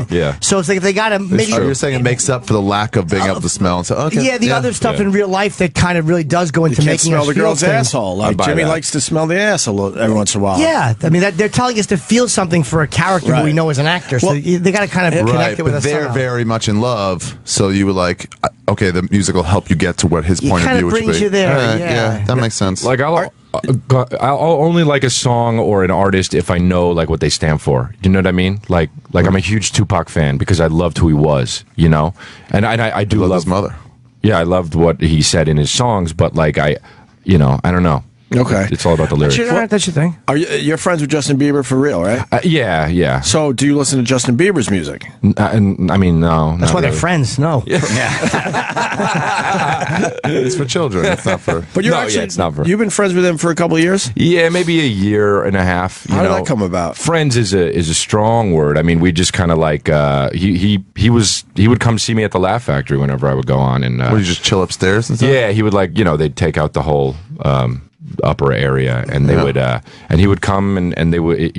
Yeah. So it's like if they got to make. You're saying it makes up for the lack of being able to smell. And so, okay. Yeah, the other stuff in real life that kind of really does go into You can't making smell us the feel girl's things. asshole. Like Jimmy that. likes to smell the ass a little every once in a while. Yeah, I mean they're telling us to feel something for a character who we know as an actor. So they got to kind of connect it with but us. they're somehow. very much in love, so you were like, okay, the music will help you get to what his point of kinda view would be. brings you there, All right, yeah. that makes sense. Like I'll only like a song or an artist if I know like what they stand for. You know what I mean? Like I'm a huge Tupac fan because I loved who he was. You know, and I do love love his mother. Yeah, I loved what he said in his songs, but like I don't know. Okay. It's all about the lyrics. That's your thing. Are you're friends with Justin Bieber for real, right? Yeah. So do you listen to Justin Bieber's music? And I mean, no. That's why they're really. friends. No. It's for children. It's not for. But you're No, actually it's not for. You've been friends with him for a couple of years. Yeah, maybe a year and a half. How did that come about? Friends is a strong word. I mean, we just kind of like he would come see me at the Laugh Factory whenever I would go on, and Would you just chill upstairs and stuff? yeah, he would like they'd take out the whole upper area, and they would and he would come and they would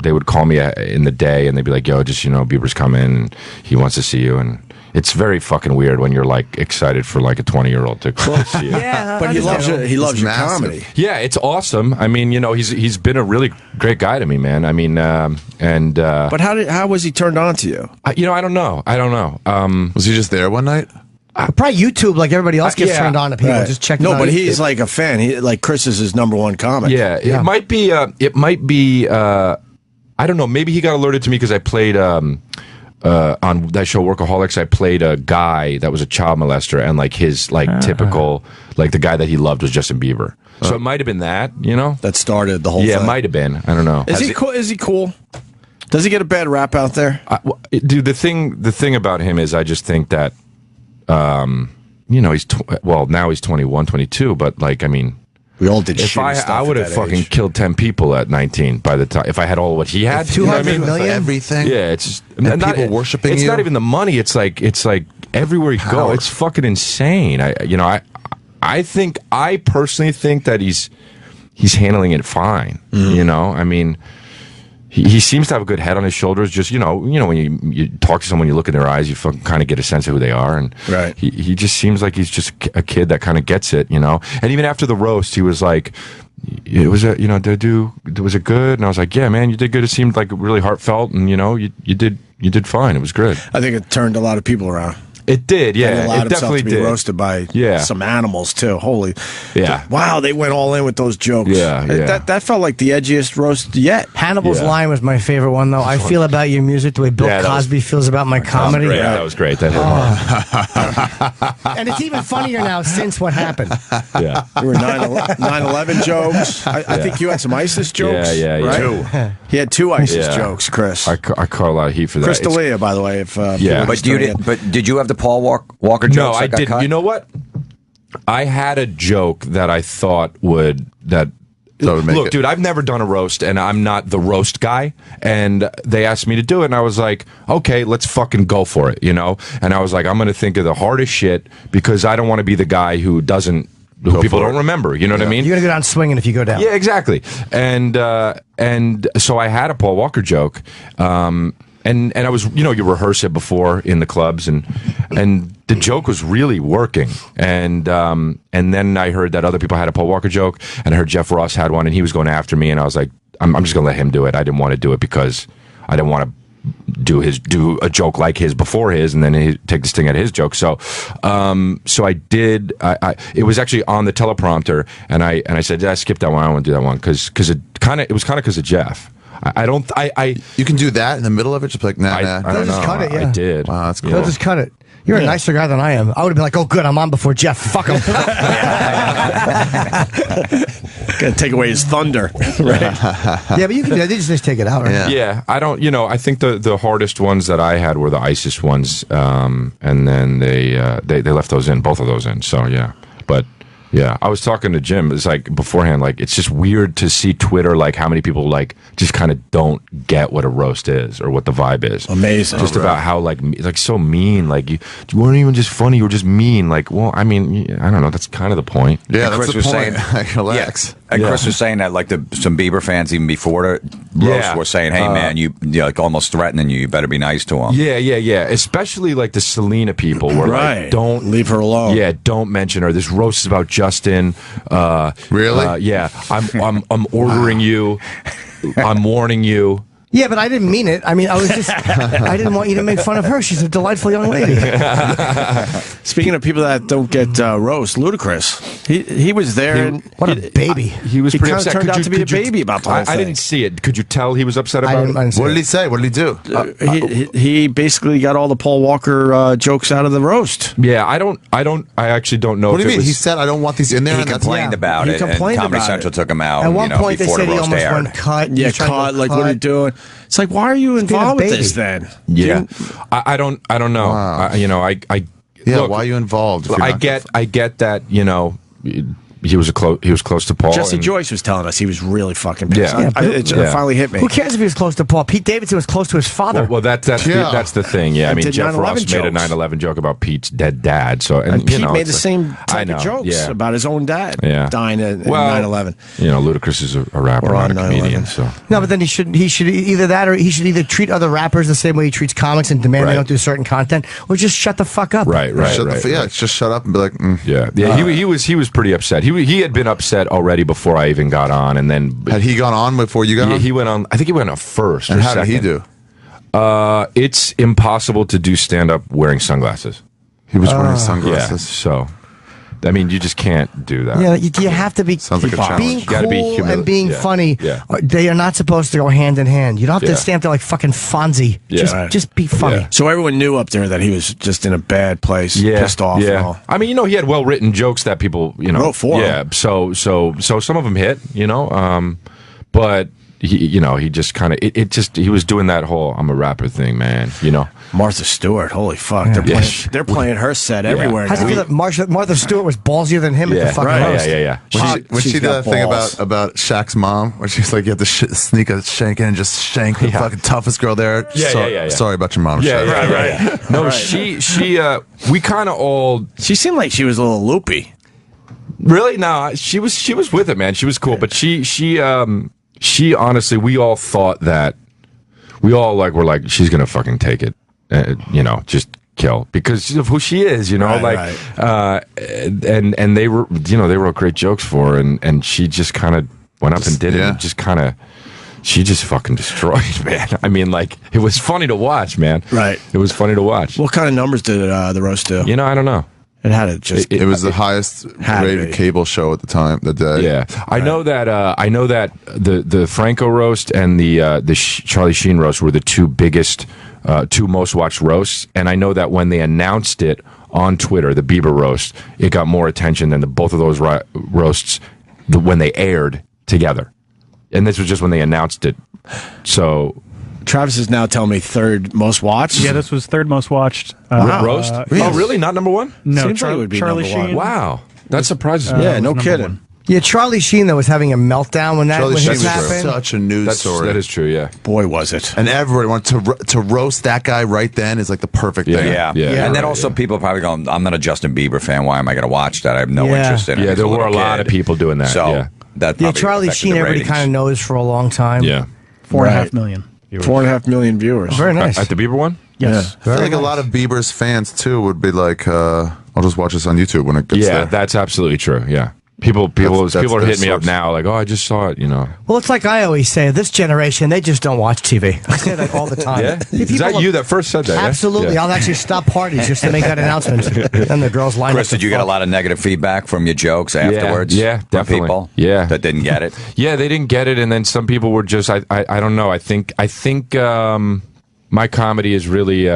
they would call me in the day, and they'd be like, yo, just Bieber's coming and he wants to see you, and it's very fucking weird when you're like excited for like a 20-year-old to see you. Yeah, But he loves your massive. comedy. Yeah, it's awesome. I mean, he's been a really great guy to me, man. I mean, But how was he turned on to you? I don't know. Was he just there one night? Probably YouTube, like everybody else gets yeah. turned on to people. Right. Just check it No, out. but he's like a fan. He like Chris is his number one comic. Yeah, it might be. I don't know. Maybe he got alerted to me because I played on that show Workaholics. I played a guy that was a child molester, and like his typical the guy that he loved was Justin Bieber. So it might have been that. That started the whole thing. Yeah, it might have been. I don't know. Is he cool? Is he cool? Does he get a bad rap out there? Dude, the thing about him is I just think that he's now he's 21, 22, but like I mean. We all did If shitty stuff I would have at that fucking age. killed 10 people at 19 by the time if I had all what he had. You know what I 200 mean? million? Everything. Yeah, it's just And people worshiping It's you? not even the money. It's like everywhere you go, Power. it's fucking insane. I personally think that he's handling it fine. I mean, he seems to have a good head on his shoulders. Just when you talk to someone, you look in their eyes, you fucking kind of get a sense of who they are, and Right. he just seems like he's just a kid that kind of gets it, And even after the roast, he was like, "It was was it good?" And I was like, "Yeah, man, you did good. It seemed like really heartfelt, and you did fine. It was good." I think it turned a lot of people around. It did, He yeah. allowed It himself definitely to be did. roasted by some animals too. Holy, Yeah. Wow, they went all in with those jokes. Yeah. That felt like the edgiest roast yet. Hannibal's Yeah. line was my favorite one, though. I feel about your music the way Bill Yeah, that was- Cosby feels about my comedy. Great. That was great. That hit hard. And it's even funnier now since what happened. Yeah. There were 9/11 jokes. I think you had some ISIS jokes. Yeah. Right? Two. He had two ISIS Yeah. jokes, Chris. I caught a lot of heat for that. Chris It's- D'Elia, by the way. If Yeah. But did you have the Paul Walker No, jokes I that got didn't. cut? You know what? I had a joke that I thought would make look, it. dude, I've never done a roast, and I'm not the roast guy. And they asked me to do it, and I was like, okay, let's fucking go for it, And I was like, I'm going to think of the hardest shit because I don't want to be the guy who people don't remember. You know what I mean? You're going to go down swinging if you go down. Yeah, exactly. And so I had a Paul Walker joke. And I was, you rehearse it before in the clubs, and the joke was really working. And then I heard that other people had a Paul Walker joke, and I heard Jeff Ross had one, and he was going after me, and I was like, I'm just going to let him do it. I didn't want to do it because I didn't want to do a joke like his before his, and then he take the sting out of his joke. So I did. It was actually on the teleprompter, and I said, yeah, skip that one. I don't want to do that one because it was kind of because of Jeff. You can do that in the middle of it, just like nah. I They'll don't just know. cut it, yeah. I did. Wow, that's cool. They'll just cut it. You're a nicer guy than I am. I would have been like, oh, good, I'm on before Jeff. Fuck him. Gonna take away his thunder, right? Yeah, but you can. They just take it out, right? Yeah, I don't. I think the hardest ones that I had were the ISIS ones, and then they left those in, both of those in. So yeah, but. Yeah, I was talking to Jim. It's like beforehand, like it's just weird to see Twitter, like how many people like just kind of don't get what a roast is or what the vibe is. Amazing. Just about how like so mean. Like you weren't even just funny. You were just mean. Like, well, I mean, I don't know. That's kind of the point. Yeah, Chris that's the was point. saying- Like, relax. And Yeah. Chris was saying that like some Bieber fans even before the roast were saying, "Hey man, you like almost threatening you. You better be nice to him." Yeah. Especially like the Selena people were like, "Don't leave her alone." Yeah, don't mention her. This roast is about Justin. Really? Yeah. I'm ordering you. I'm warning you. Yeah, but I didn't mean it. I mean, I was just, I didn't want you to make fun of her. She's a delightful young lady. Speaking of people that don't get roast, Ludacris. He was there. And What a baby. He was pretty kinda upset. turned Could out you- to be a could you- baby about the whole I thing. didn't see it. Could you tell he was upset I about didn't, it? I didn't see What did it. he say? What did he do? He basically got all the Paul Walker jokes out of the roast. Yeah, I actually don't know. What do if you it mean? was, He said, "I don't want these in there." He and that's- complained about He it, and complained Comedy about Central it. took him out. At one point, they before said the he roast almost aired. went cut. Yeah, He's trying to caught. go Like, what are you cut. doing? It's like, why are you being a involved with this baby. then? Yeah, I don't know. Wow. Yeah, Why are you involved? if you're I not- get that. He was close to Paul. Jesse and- Joyce was telling us he was really fucking pissed. Yeah. It finally hit me. Who cares if he was close to Paul? Pete Davidson was close to his father. Well, that's Yeah. the thing. Yeah, I And mean, did Jeff 9/11 Ross made a jokes. 9/11 joke about Pete's dead dad. So And Pete made it's the like- same I type know, of jokes yeah. about his own dad Well, dying in 9/11. Ludacris is a rapper, Or not on a comedian. 9/11. So No, but then he should either that or he should either treat other rappers the same way he treats comics and demand Right. they don't do certain content, or just shut the fuck up. right. Yeah, just shut up and be like, Yeah. He was pretty upset. He had been upset already before I even got on, and then Had he gone on before you got on? he went on. I think he went on first. And or how did he second. do? It's impossible to do stand up wearing sunglasses. He was wearing Yeah. sunglasses. So, I mean, you just can't do that. Yeah, you have to be Sounds like a challenge. being You gotta be cool and being yeah. funny. Yeah. They are not supposed to go hand in hand. You don't have Yeah. to stand there like fucking Fonzie. Yeah. Just be funny. Yeah. So everyone knew up there that he was just in a bad place, Yeah, pissed off. And Yeah, all. I mean, he had well written jokes that people, Wrote for him. Yeah, so some of them hit, but he just kind of he was doing that whole "I'm a rapper" thing, man. Martha Stewart, holy fuck! Yeah. They're playing her set everywhere. How's it now. feel that Martha Stewart was ballsier than him at the fucking right. roast? Yeah. When She's she did got that thing balls. about Shaq's mom, where she's like, you have to sneak a shank in and just shank the fucking toughest girl there. Yeah. Sorry about your mom. Yeah, Shaq. right. No, she we kind of all She seemed like she was a little loopy. really no. She was with it, man. She was cool, but she honestly, we all thought that we all were like, she's gonna fucking take it, just kill because of who she is, Right, and they were, they wrote great jokes for her, and she just kind of went up and did it, yeah. and just kind of. She just fucking destroyed, man. I mean, it was funny to watch, man. Right. It was funny to watch. What kind of numbers did the roast do? I don't know. It had to just. It was the highest Had to rated be. cable show at the time, the day. Yeah, I know that. I know that the Franco roast and the Charlie Sheen roast were the two biggest, two most watched roasts. And I know that when they announced it on Twitter, the Bieber roast, it got more attention than both of those roasts when they aired together. And this was just when they announced it. So Travis is now telling me third most watched. Yeah, this was third most watched. roast. Oh, really? Not number one? No, Seems like it would be Charlie number one. Sheen. Wow, that surprises me. Yeah, was no number kidding. one. Yeah, Charlie Sheen though was having a meltdown when Charlie Sheen this was happened. such a news story. That is true. Yeah. Boy, was it. And everybody wanted to roast that guy right then is like the perfect thing. Yeah. Yeah, And then right, also people probably going, I'm not a Justin Bieber fan. Why am I going to watch that? I have no Yeah. interest in it. Yeah, He's there were little a lot kid. of people doing that. So yeah. that Yeah, probably Charlie affected Sheen, the everybody ratings. kind of knows for a long time. Yeah. 4.5 million viewers. 4.5 million viewers. Very nice. At the Bieber one? Yes. I feel like a lot of Bieber's fans too would be like, I'll just watch this on YouTube when it gets Yeah, there. that's absolutely true. Yeah. People That's are their hitting me up source. now, like, oh, I just saw it, Well, it's like I always say, this generation, they just don't watch TV. I say that all the time. Yeah? If Is people that are- you that first said that? yeah? Absolutely. Yeah. I'll actually stop parties just to make that announcement. And the girls line Chris, up. to did you get a fuck. lot of negative feedback from your jokes afterwards? Yeah, from definitely. people Yeah. that didn't get it? Yeah, they didn't get it, and then some people were just, I don't know. I think my comedy is really,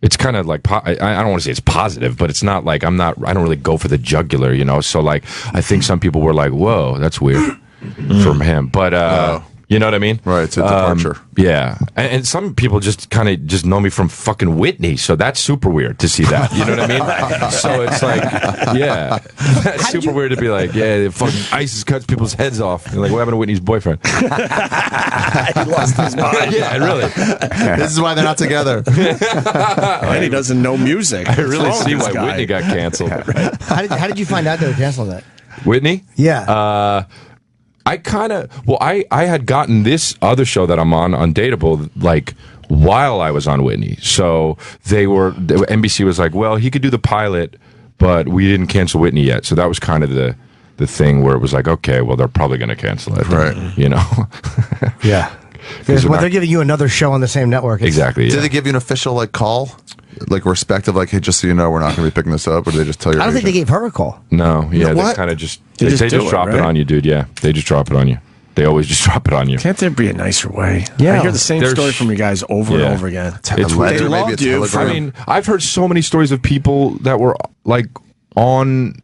it's kind of like, I don't want to say it's positive, but it's not like I don't really go for the jugular, So like, I think some people were like, whoa, that's weird from him. But, you know what I mean? Right, it's a departure. Yeah. And some people just kind of just know me from fucking Whitney, so that's super weird to see that. You know what I mean? So it's like, yeah. That's super weird to be like, yeah, fucking ISIS cuts people's heads off. You're like, what happened to Whitney's boyfriend? He lost his mind. Yeah, really. This is why they're not together. And he doesn't know music. I really What's wrong see with why this guy? Whitney got canceled. How did you find out they were canceling that? Whitney? Yeah. I had gotten this other show that I'm on Dateable, like, while I was on Whitney. So NBC was like, well, he could do the pilot, but we didn't cancel Whitney yet. So that was kind of the thing where it was like, okay, well, they're probably going to cancel it. Right. You know? Yeah. Well, they're giving you another show on the same network. Exactly. Yeah. Did they give you an official like call? Like respective, like, hey, just so you know, we're not going to be picking this up, or did they just tell you? I don't think they gave her a call. No, yeah, What? they kind of just They they just just drop it on you, dude. Yeah, they just drop it on you. They always just drop it on you. Can't there be a nicer way? Yeah. I hear the same story from you guys over and over again. It's Letter, weird. They maybe loved it's you. telegram. I mean, I've heard so many stories of people that were like on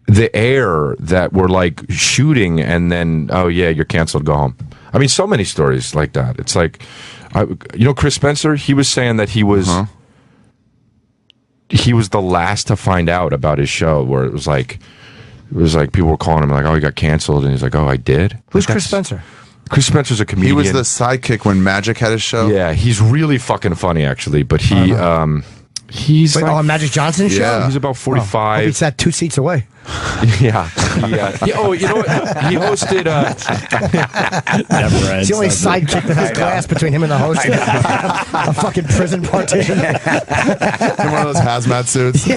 the air that were like shooting, and then, oh yeah, you're canceled, go home. I mean, so many stories like that. It's like, Chris Spencer, he was saying that he was the last to find out about his show, where it was like people were calling him like, oh, he got canceled, and he's like, oh, I did. Who's Chris Spencer? Chris Spencer's a He comedian. was the sidekick when Magic had his show. Yeah, he's really fucking funny, actually. But he's Wait, like, on Magic Johnson's show? Yeah. he's about Hope he 45. sat 2 seats away. Yeah. Oh, you know what? He hosted. Never ends. It's the only sidekick that has glass between him and the host. A fucking prison partition. In one of those hazmat suits.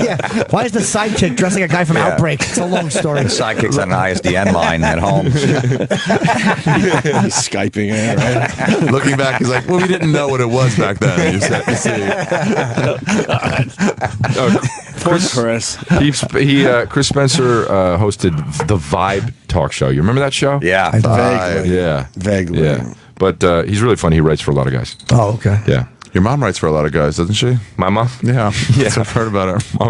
Yeah. Why is the sidekick dressed like a guy from Outbreak? It's a long story. Sidekicks on an ISDN line at home. He's Skyping it, right? Looking back, he's like, well, we didn't know what it was back then. You just have to see. Poor Chris. Chris Spencer hosted the Vibe talk show. You remember that show? Yeah. Vaguely. Yeah. Vaguely. Yeah. But he's really funny. He writes for a lot of guys. Oh, okay. Yeah. Your mom writes for a lot of guys, doesn't she? My mom? Yeah. Yes, I've heard about her. My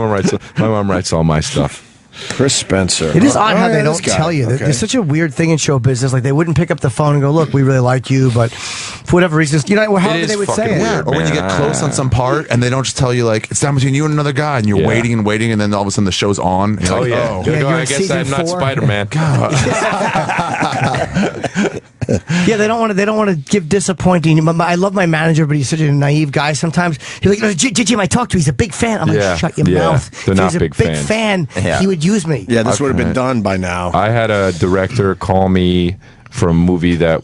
mom writes all my stuff. Chris Spencer. It is odd how they this don't guy. tell you. Okay. There's such a weird thing in show business. Like, they wouldn't pick up the phone and go, look, we really like you, but for whatever reason, however is they would say fucking it. Yeah, weird, or when you man. get close on some part and they don't just tell you, like, it's down between you and another guy, and you're Yeah. waiting and waiting, and then all of a sudden the show's on. And you're like, Yeah, you're I in guess season I'm not 4. Spider-Man. Yeah, they don't want to give disappointing. I love my manager, but he's such a naive guy sometimes. He's like, Jim, I talked to, he's a big fan. I'm Yeah, like, shut your yeah. mouth. They're If not he's a big big fans. fan, Yeah. he would use me. Yeah, this would have been done by now. I had a director call me for a movie that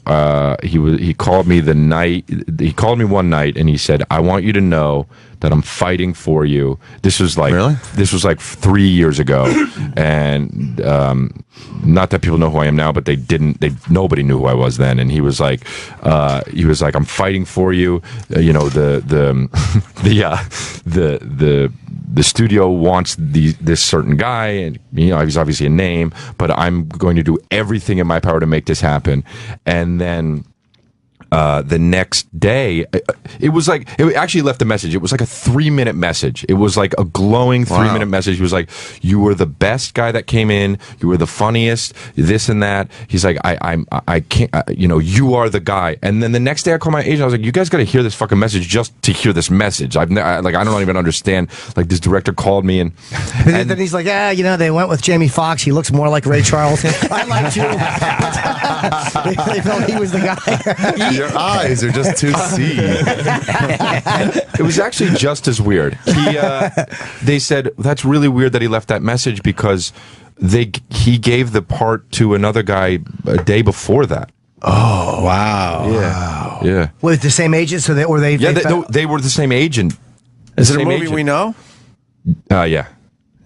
he called me one night and he said, I want you to know that I'm fighting for you. This was like 3 years ago, and not that people know who I am now, but nobody knew who I was then. And he was like, I'm fighting for you. The studio wants this certain guy, and he's obviously a name, but I'm going to do everything in my power to make this happen. And then the next day, it actually left a message. It was like a 3-minute message. It was like a glowing 3-minute message. He was like, you were the best guy that came in. You were the funniest, this and that. He's like, I can't, you are the guy. And then the next day I called my agent. I was like, you guys got to hear this fucking message just to hear this message. I don't even understand. Like, this director called me and then he's like, they went with Jamie Foxx. He looks more like Ray Charles. I liked you. They felt he was the guy. Your eyes are just too seed. it was actually just as weird. They said, that's really weird that he left that message because he gave the part to another guy a day before that. Oh, wow. Yeah. With the same agent, so they were the same agent. Is it a Same movie agent. we know? Yeah.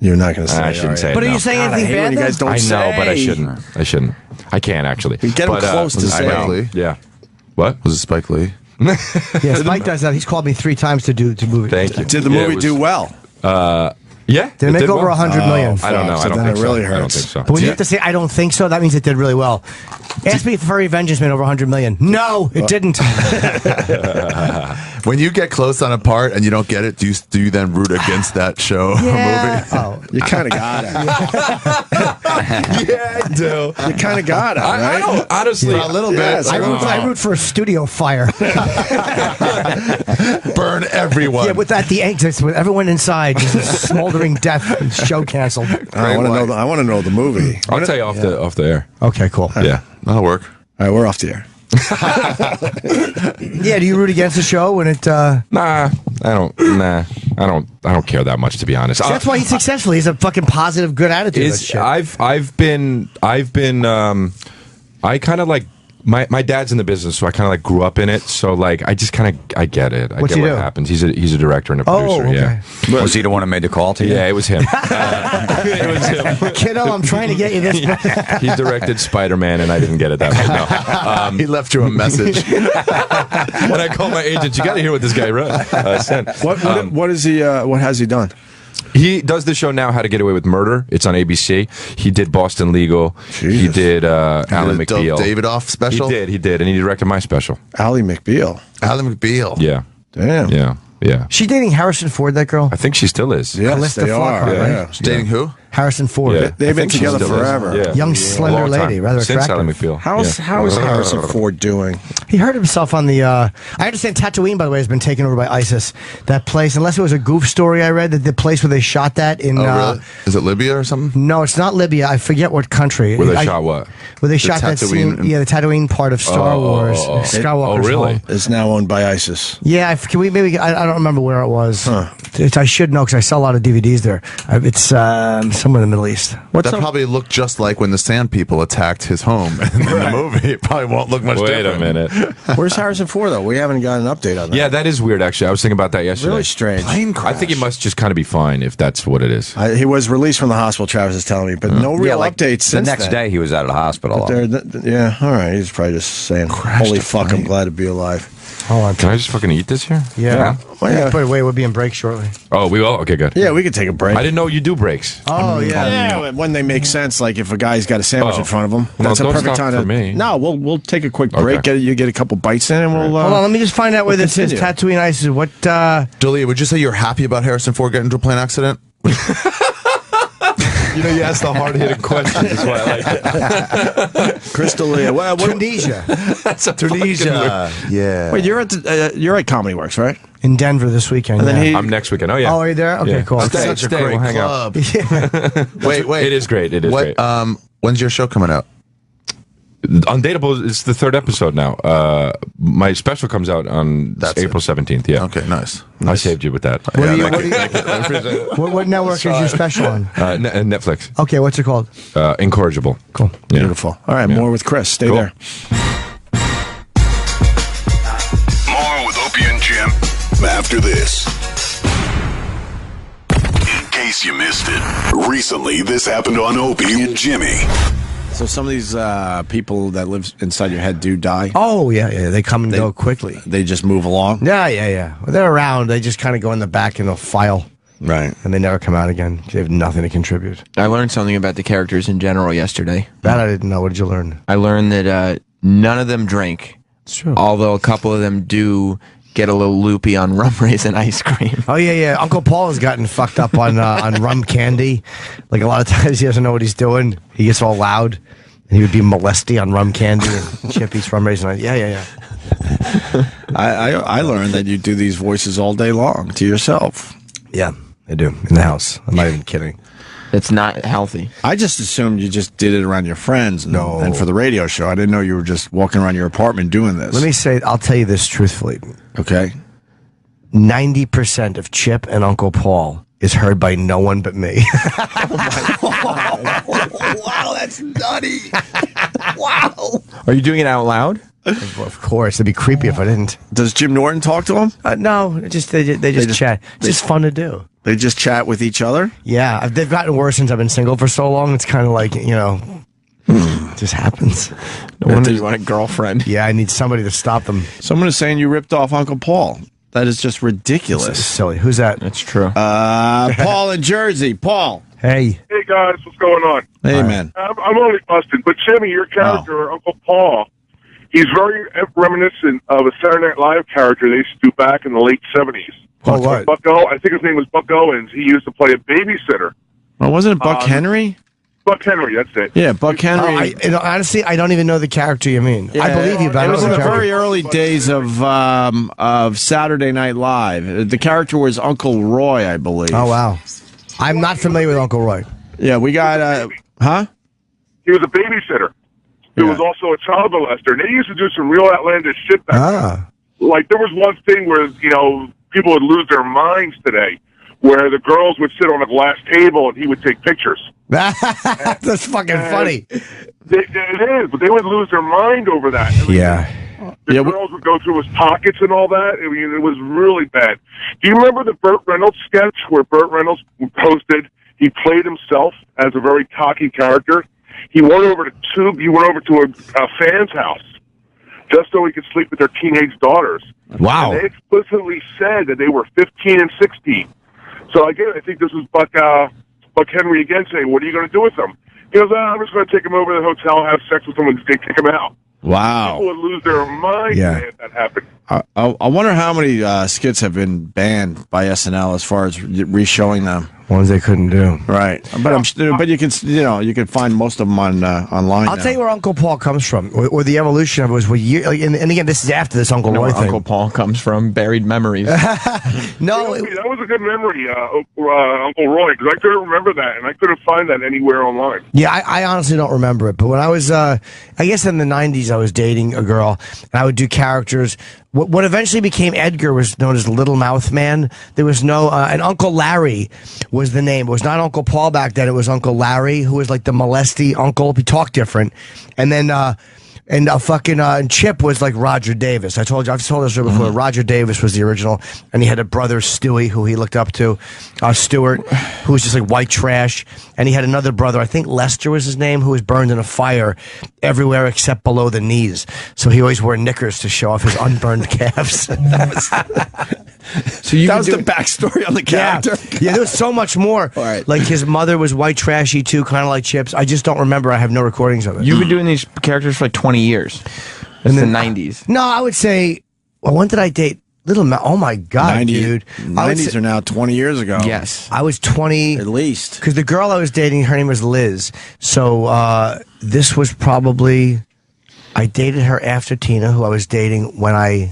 You're not going to say I it, shouldn't are say you? it. But are no. you saying God, I anything hate when bad? you guys don't I know, but I say. shouldn't. I can't actually. We get him close to was it saying. Spike Lee? Yeah. What? Was it Spike Lee? Yeah, Spike does that. He's called me 3 times to movie. Thank you. Did the Yeah, movie it was- do well? Yeah. Did it make did over well. 100 million? I don't know. So I don't then think it really so. I don't hurts. think so. But when you have to say, I don't think so, that means it did really well. Ask me if Furry Vengeance made over 100 million. No, it didn't. When you get close on a part and you don't get it, do you then root against that show or movie? Oh, You kind of got it. Yeah, I do. You kind of got it, I right? don't, honestly, A little bit. Yes, I root for a studio fire. Burn everyone. Yeah, with the exits, with everyone inside, just smoldering death, show canceled. I want to know. I want to know the movie. I'll tell you off the air. Okay, cool. Yeah. That'll work. All right, we're off the air. Yeah, do you root against the show when it? Nah, I don't. Nah. I don't care that much, to be honest. That's why he's successful. He's a fucking positive, good attitude. I kind of like my dad's in the business, so I kind of like grew up in it. So like I just kind of I get it. I What's get he what do? happens. He's a director and a producer. okay. Yeah, Was he the one who made the call to you? yeah, it was him. It was him. Kiddo, I'm trying to get you this. He directed Spider-Man, and I didn't get it that way. No. He left you a message. And I called my agent. You got to hear what this guy sent. What is he? What has he done? He does the show now, How to Get Away with Murder. It's on ABC. He did Boston Legal. He did Alan The McBeal. David off special. He did, and he directed my special. Ally McBeal. Alan McBeal. Yeah, Damn. yeah. She dating Harrison Ford, that girl? I think she still is. Yes, Calista they are. Flockhart, right? Yeah. She's dating who? Harrison Ford. Yeah. They've I been think she together still is. forever. Yeah. Young, slender Long lady, time. rather Since attractive. Ally McBeal. How is Harrison Ford doing? He hurt himself on the. I understand Tatooine, by the way, has been taken over by ISIS. That place, unless it was a goof story I read, that the place where they shot that in. Oh, really? Is it Libya or something? No, it's not Libya. I forget what country. Where they shot what? Where they shot that scene. Tatooine. Yeah, the Tatooine part of Star Wars. Skywalker's really? home. It's now owned by ISIS. Yeah, can we maybe? I don't remember where it was. I should know because I sell a lot of DVDs there. It's somewhere in the Middle East. That probably looked just like when the Sand People attacked his home in the movie. It probably won't look much Wait different. a minute. Where's Harrison Ford though? We haven't got an update on that. Yeah, that is weird. Actually, I was thinking about that yesterday. Really strange. Plane I crash. think he must just kind of be fine if that's what it is. He was released from the hospital. Travis is telling me, but no real updates The since next then. day, he was out of the hospital. Yeah, all right. He's probably just saying, "Holy fuck, I'm glad to be alive." Hold on. Can I just fucking eat this here? Yeah. Well, yeah. By the way, we'll be in break shortly. Oh, we will. Okay, good. Yeah, we could take a break. I didn't know you do breaks. Oh yeah. Yeah, when they make sense, like if a guy's got a sandwich Oh. in front of him, Well, that's a don't perfect stop time for me. No, we'll take a quick break. Okay. You get a couple bites in, and we'll. Hold on, let me just find out where this is. continue. Tatooine ISIS. What? Dalia, would you say you're happy about Harrison Ford getting into a plane accident? You know, you asked the hard-hitting questions. That's why I like it. Crystal Leah. What, Tunisia. That's a Tunisia. Yeah. Wait, you're at Comedy Works, right? In Denver this weekend. And then yeah. he- I'm next weekend. Oh, yeah. Oh, are you there? Okay, Yeah. cool. That's Stay, such a stay, great we'll hang out. club. Wait. It is great. It is great. When's your show coming out? Undateable is the third episode now. My special comes out on That's April 17th. Yeah. Okay, nice. I saved you with that. What network is your special on? Netflix. Okay, what's it called? Incorrigible. Cool. Yeah. Beautiful. All right, Yeah. more with Chris. Stay Cool. there. More with Opie and Jim after this. In case you missed it, recently this happened on Opie and Jimmy. So some of these people that live inside your head do die. Oh, yeah. They come and go quickly. They just move along. Yeah. They're around. They just kind of go in the back in a file, Right. and they never come out again. They have nothing to contribute. I learned something about the characters in general yesterday. That I didn't know. What did you learn? I learned that none of them drink, It's true. although a couple of them do get a little loopy on rum raisin ice cream. Oh yeah. Uncle Paul has gotten fucked up on rum candy. Like a lot of times he doesn't know what he's doing. He gets all loud, and he would be molesty on rum candy and Chip eats rum raisin. Yeah. I learned that you do these voices all day long to yourself. Yeah, I do in the house. I'm not even kidding. It's not healthy. I just assumed you just did it around your friends. No. And for the radio show. I didn't know you were just walking around your apartment doing this. Let me say, I'll tell you this truthfully. Okay. 90% of Chip and Uncle Paul is heard by no one but me. Wow, that's nutty. Wow. Are you doing it out loud? Of course, it'd be creepy if I didn't. Does Jim Norton talk to him? No, they just chat. It's just fun to do. They just chat with each other? Yeah, they've gotten worse since I've been single for so long. It's kind of like, it just happens. No wonder you want a girlfriend. Yeah, I need somebody to stop them. Someone is saying you ripped off Uncle Paul. That is just This is ridiculous. silly. Who's that? That's true. Paul in Jersey. Paul. Hey. Hey guys, what's going on? Hey, man. I'm only busting, but Jimmy, your character, Uncle Paul, he's very reminiscent of a Saturday Night Live character they used to do back in the late 70s. Oh, what? I think his name was Buck Owens. He used to play a babysitter. Oh, wasn't it Buck Henry? Buck Henry, that's it. Yeah, Buck Henry. Honestly, I don't even know the character you mean. I believe you, but I it don't was know in the the character. very early days of Saturday Night Live. The character was Uncle Roy, I believe. Oh, wow. I'm not familiar with Uncle Roy. Yeah, we got, huh? He was a babysitter. He was also a child molester. And they used to do some real outlandish shit back then. Ah. Like, there was one thing where, people would lose their minds today, where the girls would sit on a glass table and he would take pictures. That's fucking funny. It is, but they would lose their mind over that. I mean, Yeah. the girls would go through his pockets and all that. I mean, it was really bad. Do you remember the Burt Reynolds sketch where Burt Reynolds posted? He played himself as a very cocky character. He went over to a fan's house just so he could sleep with their teenage daughters. Wow. And they explicitly said that they were 15 and 16. So again, I think this was Buck Henry again saying, "What are you going to do with them?" He goes, "I'm just going to take them over to the hotel, have sex with them, and kick them out." Wow. People would lose their minds if that happened. I wonder how many skits have been banned by SNL as far as re-showing them. Ones they couldn't do. Right, but you can find most of them on online. I'll tell you where Uncle Paul comes from, or the evolution of it was. And again, this is after this Uncle Roy thing. Uncle Paul comes from buried memories. No, that was a good memory, Uncle Roy, because I couldn't remember that, and I couldn't find that anywhere online. Yeah, I honestly don't remember it. But when I was, I guess in the 90s, I was dating a girl, and I would do characters. What eventually became Edgar was known as Little Mouth Man. There was no, and Uncle Larry was the name. It was not Uncle Paul back then. It was Uncle Larry, who was like the molesty uncle. He talked different. And then, and Chip was like Roger Davis. I've told this story before. Roger Davis was the original, and he had a brother, Stewie, who he looked up to, Stewart, who was just like white trash, and he had another brother, I think Lester was his name, who was burned in a fire everywhere except below the knees. So he always wore knickers to show off his unburned calves. So that was the backstory on the character. Yeah, there was so much more. All right. Like his mother was white trashy too, kind of like Chips. I just don't remember. I have no recordings of it. You've been doing these characters for like 20 years. In the 90s. No, I would say, well, when did I date Little Mouth? Oh my God, dude. 90s are now 20 years ago. Yes. I was 20. At least. Because the girl I was dating, her name was Liz. So this was probably, I dated her after Tina, who I was dating when it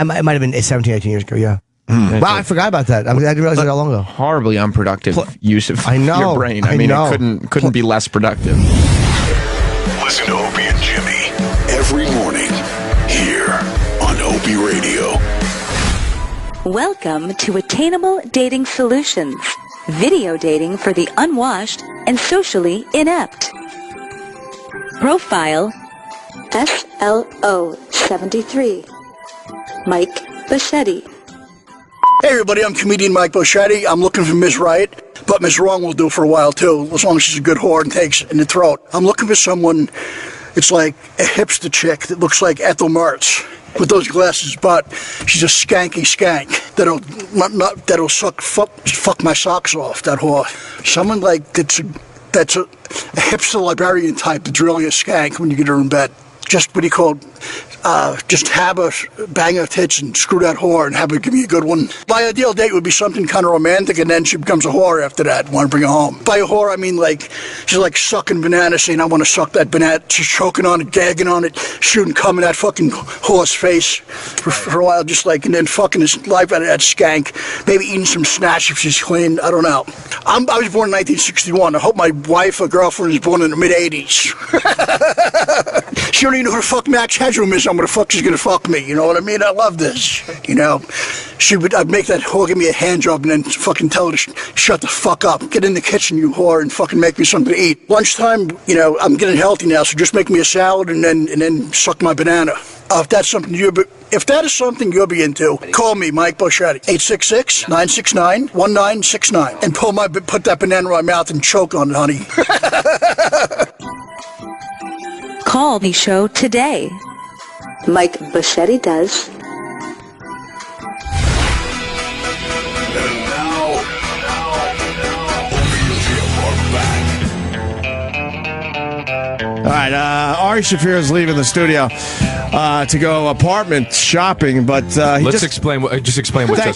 might have been 17, 18 years ago, yeah. Wow, I forgot about that. I didn't realize it how long ago. Horribly unproductive use of your brain. I mean, know. it couldn't be less productive. Listen to Opie and Jimmy every morning here on Opie Radio. Welcome to Attainable Dating Solutions. Video dating for the unwashed and socially inept. Profile SLO73. Mike Bichetti. Hey everybody, I'm comedian Mike Bichetti. I'm looking for Miss Right, but Miss Wrong will do for a while too, as long as she's a good whore and takes in the throat. I'm looking for someone, it's like a hipster chick that looks like Ethel Mertz with those glasses, but she's a skanky skank that'll fuck my socks off, that whore. Someone like that's a hipster librarian type that's really a skank when you get her in bed. Just what he called, just have her bang her tits and screw that whore and have her give me a good one. My ideal date would be something kind of romantic, and then she becomes a whore after that. Want to bring her home. By a whore, I mean like she's like sucking banana, saying I want to suck that banana. She's choking on it, gagging on it, shooting cum in that fucking whore's face for a while, just like, and then fucking his life out of that skank. Maybe eating some snatch if she's clean. I don't know. I was born in 1961. I hope my wife or girlfriend is born in the mid '80s. She don't even know who the fuck Max Headroom is. I'm gonna fuck. She's gonna fuck me. You know what I mean? I love this. You know, I'd make that whore give me a hand job and then fucking tell her to shut the fuck up. Get in the kitchen, you whore, and fucking make me something to eat. Lunchtime, you know, I'm getting healthy now, so just make me a salad and then suck my banana. If that is something you'll be into, call me, Mike Bichetti, 866-969-1969, and put that banana in my mouth and choke on it, honey. Call the show today. Mike Bichetti does. All right, Ari Shaffir is leaving the studio to go apartment shopping, but let's explain what just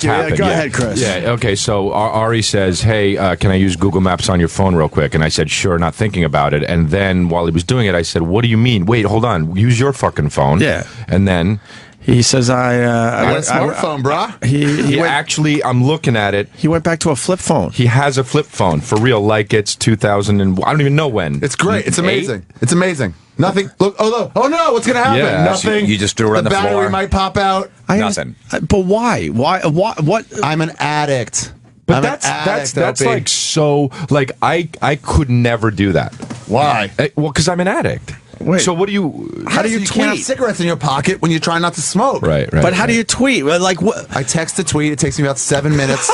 happened. Go ahead, Chris. Yeah, okay. So Ari says, "Hey, can I use Google Maps on your phone real quick?" And I said, "Sure," not thinking about it. And then while he was doing it, I said, "What do you mean? Wait, hold on. Use your fucking phone." Yeah. And then he says, "I got a smartphone, brah." He actually, I'm looking at it. He went back to a flip phone. He has a flip phone for real, like it's 2000 and I don't even know when. It's great. It's amazing. It's amazing. Nothing. Look. Oh no! What's gonna happen? Yeah. Nothing. You just threw it on the battery floor. might pop out. Nothing. But why? What? I'm an addict. But I'm that's Opie. like so like I could never do that. Why? Well, because I'm an addict. Wait. So what do you? How do you You can't have tweet? cigarettes in your pocket when you try not to smoke. Right. But how do you tweet? Like what? I text a tweet. It takes me about 7 minutes.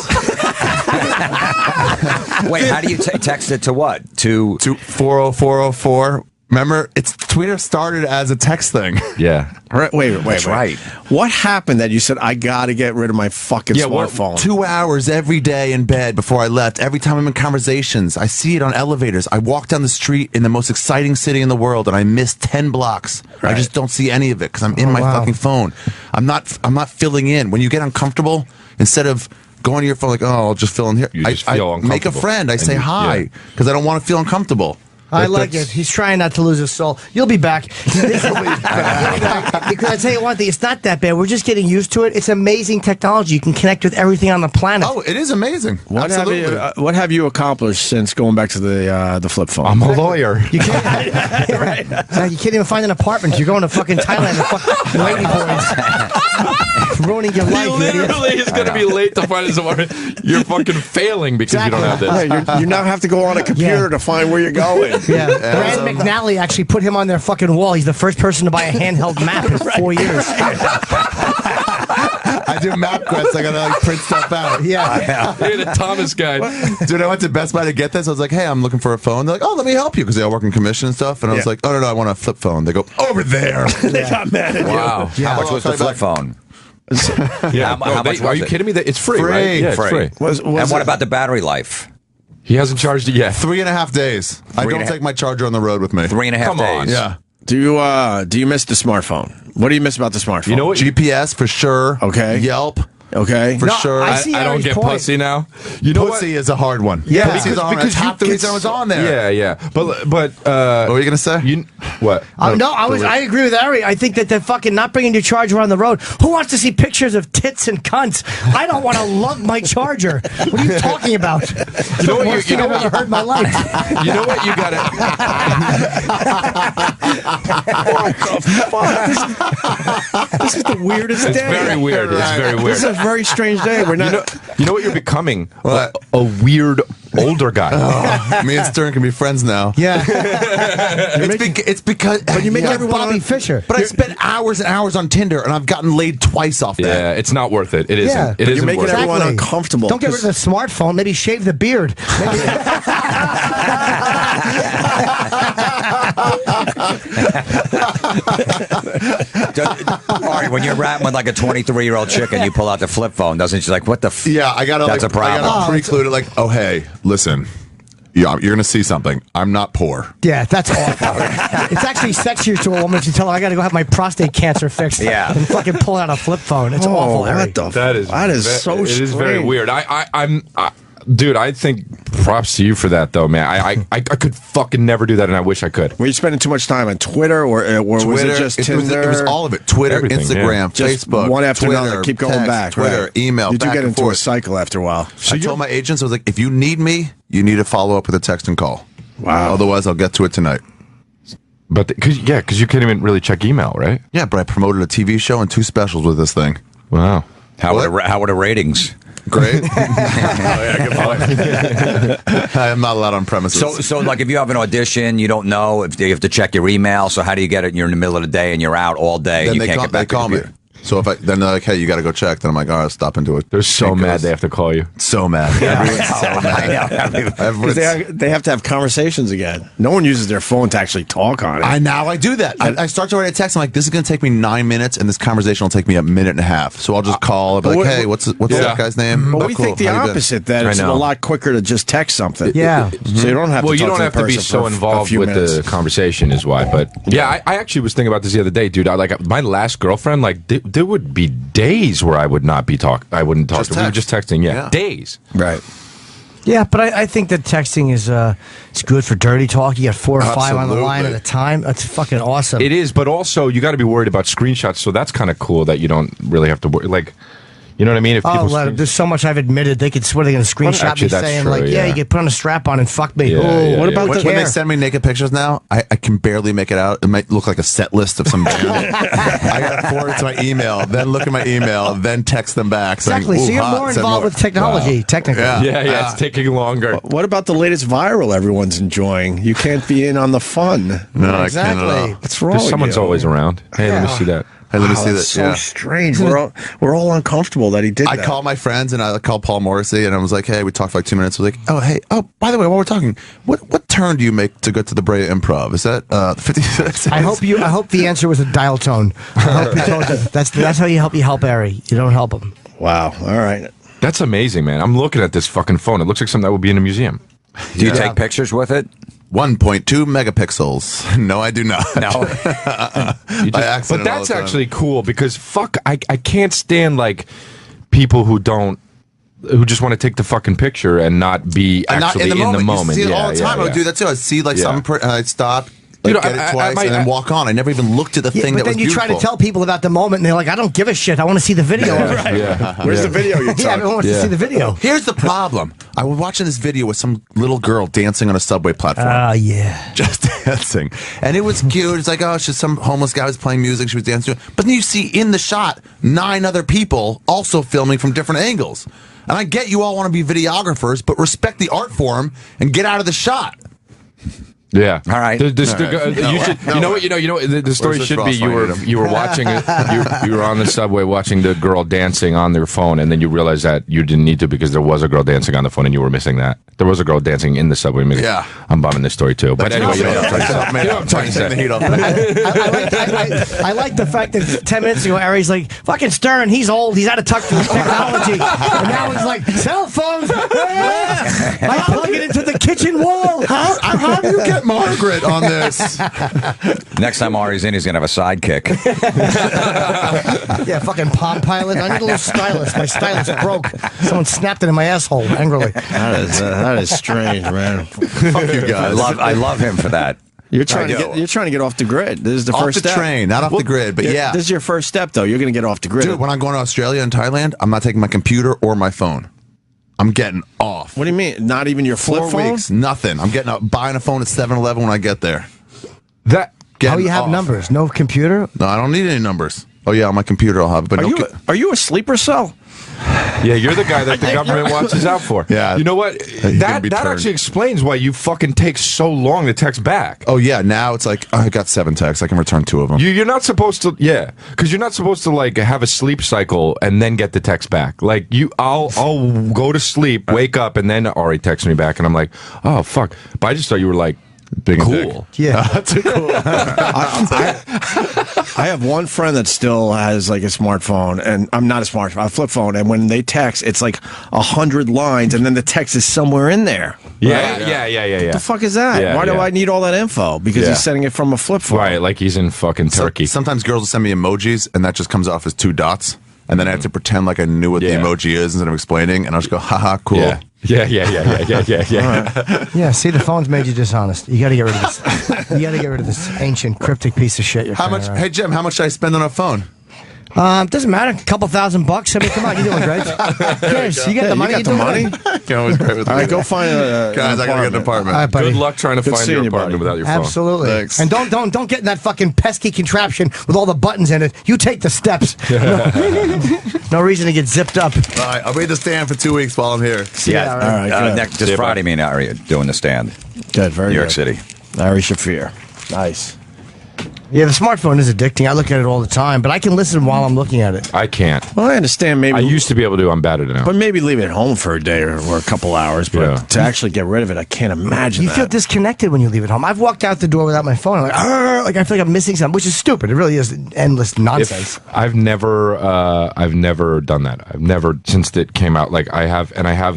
Wait, how do you text it to what? To 40404. Remember, Twitter started as a text thing. Yeah. Wait. That's right. What happened that you said I got to get rid of my fucking smartphone? 2 hours every day in bed before I left. Every time I'm in conversations, I see it on elevators. I walk down the street in the most exciting city in the world, and I miss 10 blocks. Right. I just don't see any of it because I'm in my fucking phone. I'm not filling in. When you get uncomfortable, instead of going to your phone like, oh, I'll just fill in here, You just feel I make a uncomfortable. friend. I say And hi because I don't want to feel uncomfortable. I like it. He's trying not to lose his soul. You'll be back. Because I tell you one thing, it's not that bad. We're just getting used to it. It's amazing technology. You can connect with everything on the planet. Oh, it is amazing. What have you accomplished since going back to the flip phone? I'm a lawyer. You can't, right. You can't even find an apartment. You're going to fucking Thailand to fuck lady boys. Ruining your life. He literally is going to be late to find his apartment. You're fucking failing because you don't have this. Yeah, you now have to go on a computer to find where you're going. Yeah. Brad McNally actually put him on their fucking wall. He's the first person to buy a handheld map in 4 years. I do map quests. I gotta like print stuff out. Yeah. You're the Thomas guy. Dude, I went to Best Buy to get this. I was like, hey, I'm looking for a phone. They're like, oh, let me help you because they all work in commission and stuff. And I was like, oh, no, I want a flip phone. They go, over there. They got mad at you. wow. How much was the flip phone? Yeah. How much Are was you it? kidding me? That it's free, Free. right? Yeah, it's Free. free. And what about the battery life? He hasn't charged it yet. 3.5 days. I don't take my charger on the road with me. 3.5 Come on. days. Yeah. Do you miss the smartphone? What do you miss about the smartphone? You know what? GPS for sure. Okay. Yelp Okay. for sure. I see I don't Ari's get point. pussy now. You know Pussy is a hard one. Yeah. Pussy's on there. That's half the reason I was on there. Yeah, yeah. But What were you gonna say? What? I agree with Ari. I think that they're fucking not bringing your charger on the road. Who wants to see pictures of tits and cunts? I don't want to lug my charger. What are you talking about? You know what? Worst thing I've ever heard in my life. You know what? You got This is the weirdest It's day. very weird. It's very weird. This is a very strange day. We're not. You know what you're becoming? What? A weird older guy. Me and Stern can be friends now. Yeah. It's because. But You make everyone Bobby Fischer. But I spent hours and hours on Tinder, and I've gotten laid twice off that. Yeah, it's not worth it. It isn't. Yeah. It But isn't you're making worth everyone it. uncomfortable. Don't get rid of the smartphone. Maybe shave the beard. All right, when you're rapping with like a 23-year-old chick and you pull out the flip phone, doesn't she like, what the f? Yeah, I gotta That's like, a problem. I gotta preclude it like, oh hey, listen. Yeah, you're gonna see something. I'm not poor. Yeah, that's awful. It's actually sexier to a woman to tell her I got to go have my prostate cancer fixed. Yeah. And fucking pull out a flip phone. It's awful, Harry. That is so It is very strange. weird. Dude, I think props to you for that, though, man. I could fucking never do that, and I wish I could. Were you spending too much time on Twitter, or was Twitter, it just Tinder? it was all of it. Twitter, Everything, Instagram, Just Facebook, one after Twitter, another. Keep going text, back. Twitter, right. email. You do back get and into a forth. cycle after a while. I told my agents, I was like, if you need me, you need to follow up with a text and call. Wow. Otherwise, I'll get to it tonight. But because you can't even really check email, right? Yeah, but I promoted a TV show and 2 specials with this thing. Wow. How were the ratings? Great. I'm not allowed on premises. So like if you have an audition, you don't know if you have to check your email. So how do you get it? And you're in the middle of the day and you're out all day. then And you they can't call, get back they call to me. the computer. So if then they're like, hey, you got to go check. Then I'm like, all right, I'll stop and do it. They're so Because- mad they have to call you. So mad. Everyone's so mad. Because they have to have conversations again. No one uses their phone to actually talk on it. I do that. I start to write a text. I'm like, this is going to take me 9 minutes, and this conversation will take me a minute and a half. So I'll just call. I'll be like, hey, what's that guy's name? But Oh, we cool. think the How you been? opposite, that it's a know. lot quicker to just text something. Yeah. So you don't have Well, to you talk don't have to the to be person so for a involved few with minutes. the conversation, is why. But yeah, I actually was thinking about this the other day, dude. My last girlfriend, like, there would be days where I would not be I wouldn't talk Just to her. We were text. just texting, yeah. Days. Right. Yeah, but I think that texting is it's good for dirty talk. You got 4 or 5 on the line at Absolutely. a time. That's fucking awesome. It is, but also you got to be worried about screenshots. So that's kind of cool that you don't really have to worry. Like, You know what I mean? If Oh, people there's so much I've admitted. They could swear they're going to screenshot Actually, me that's saying, true, like, yeah. you get put on a strap on and fuck me. Yeah, Oh, yeah, what yeah. about When they send me naked pictures now, I can barely make it out. It might look like a set list of some band. I got to forward it to my email, then look at my email, then text them back. Exactly. Saying, So you're hot, more send involved with technology, technically. Yeah, it's taking longer. What about the latest viral everyone's enjoying? You can't be in on the fun. No, Exactly. I can't at all. What's wrong? Because with someone's you? always around. Hey, let me see that. Hey, let me see That's that. so strange. We're all uncomfortable that he did I that. called my friends and I called Paul Morrissey and I was like, hey, we talked for like 2 minutes. I was like, by the way, while we're talking, what turn do you make to go to the Brea Improv? Is that 56? I hope the answer was a dial tone. I hope you told you. That's how you help Ari. You don't help him. Wow. All right. That's amazing, man. I'm looking at this fucking phone. It looks like something that would be in a museum. Do you take pictures with it? 1.2 megapixels. No, I do not. No. By accident But all that's the time. actually cool because I can't stand like people who just want to take the fucking picture and not be And not actually in the moment. You see it Yeah, all the time. I would do that too. I'd see like Yeah. I'd stop, like, Dude, get it twice, and then walk on. I never even looked at the thing but that then was you try to beautiful. tell people about the moment, and they're like, I don't give a shit. I want to see the video. Where's the video you're talking? Yeah, everyone wants to see the video. Here's the problem. I was watching this video with some little girl dancing on a subway platform. Yeah. Just dancing. And it was cute. It's like, oh, it's just some homeless guy was playing music. She was dancing. But then you see in the shot 9 other people also filming from different angles. And I get you all want to be videographers, but respect the art form and get out of the shot. Yeah. All right. You know what? The story Where's should the be you were watching it. You were on the subway watching the girl dancing on their phone, and then you realized that you didn't need to because there was a girl dancing on the phone, and you were missing that. There was a girl dancing in the subway. Yeah. I'm bumming this story too. But anyway, I'm trying to take the heat off. I like the fact that 10 minutes ago, Ari's like, fucking Stern, he's old, he's out of touch with technology. And now he's like, cell phones, I plug it into the kitchen wall. How do you get Margaret on this? Next time Ari's in, he's going to have a sidekick. Yeah, fucking Palm Pilot. I need a little stylus. My stylus broke. Someone snapped it in my asshole angrily. That is strange, man. Fuck you guys. I love him for that. You're trying to get off the grid. This is the Off first the step. train, not off the grid, but yeah. This is your first step, though. You're going to get off the grid. Dude, when I'm going to Australia and Thailand, I'm not taking my computer or my phone. I'm getting off. What do you mean? Not even your flip 4 phone? weeks, nothing. I'm getting up, buying a phone at 7-Eleven when I get there. How you have numbers? No computer? No, I don't need any numbers. Oh yeah, on my computer I'll have it. But Are you a sleeper cell? Yeah, you're the guy that the government watches out for. Yeah. You know what? That actually explains why you fucking take so long to text back. Oh yeah, now it's like I got 7 texts. I can return 2 of them. You're not supposed to, because you're not supposed to like have a sleep cycle and then get the text back. Like I'll go to sleep, wake up, and then Ari texts me back, and I'm like, oh fuck. But I just thought you were like Big and cool. dick. Yeah. That's cool. I have one friend that still has like a smartphone, and I'm not a smartphone, a flip phone, and when they text, it's like 100 lines, and then the text is somewhere in there. Yeah. What the fuck is that? Yeah, Why do yeah. I need all that info? Because he's sending it from a flip phone. Right, like he's in fucking Turkey. Sometimes girls will send me emojis, and that just comes off as 2 dots. And then I have to pretend like I knew what the emoji is instead of explaining, and I'll just go, haha, cool. Yeah. Yeah, see, the phone's made you dishonest. You got to get rid of this. You got to get rid of this ancient, cryptic piece of shit. How much? Hey Jim, how much should I spend on a phone? Doesn't matter. A couple $1,000. I mean, come on, you're doing great. Yes, you got the money. You got the money? Always great with All right, go find a guys. I gotta get an apartment. All right, buddy. Good luck trying to Good find seeing your you, apartment buddy. without your phone. Absolutely. Thanks. And don't get in that fucking pesky contraption with all the buttons in it. You take the steps. No reason to get zipped up. All right, I'll be at the stand for 2 weeks while I'm here. Yeah. all right, good. This Friday, me and Ari are doing the stand. Good, very New York good. City. Ari Shaffir. Nice. Yeah, the smartphone is addicting. I look at it all the time, but I can listen while I'm looking at it. I can't. Well, I understand maybe. I used to be able to. I'm bad at it now. But maybe leave it at home for a day or a couple hours. But Yeah. to actually get rid of it, I can't imagine You that. feel disconnected when you leave it home. I've walked out the door without my phone. I'm like, "Arr!" Like I feel like I'm missing something, which is stupid. It really is endless nonsense. I've never done that. I've never since it came out. Like I have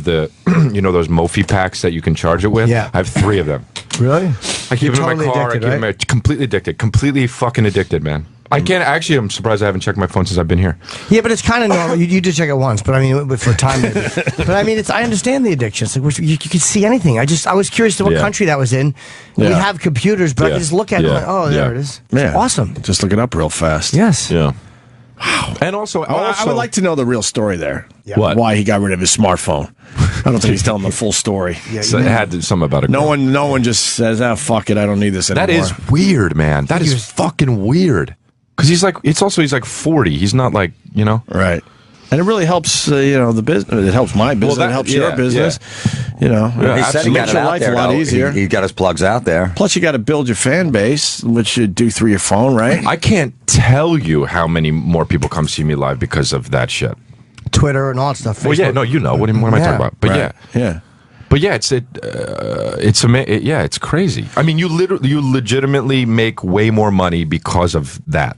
the, those Mophie packs that you can charge it with. Yeah. I have 3 of them. Really? I keep You're them in my totally car. addicted, I keep them completely addicted. Completely fucking addicted, man. I can't actually. I'm surprised I haven't checked my phone since I've been here. Yeah, but it's kind of normal. You did check it once, but I mean, for a time maybe. But I mean, I understand the addiction. It's like you could see anything. I was curious to what country that was in. We have computers, but I could just look at it and like, oh, there it is. It's awesome. Just look it up real fast. Yes. Yeah. And also, I would like to know the real story there. Yeah. What? Why he got rid of his smartphone. I don't think he's telling the full story. So it had something about it. No one just says, fuck it, I don't need this anymore. That is weird, man. That is fucking weird. Because he's like 40. He's not like, Right. And it really helps, the business. It helps my business. It helps your business. He said he got makes it your out life there, a lot though. easier. He got his plugs out there. Plus, you got to build your fan base, which you do through your phone, right? I can't tell you how many more people come see me live because of that shit. Twitter and all that stuff. Well, yeah, no, what am I talking about? But right. Yeah. But yeah, it's crazy. I mean, you legitimately make way more money because of that.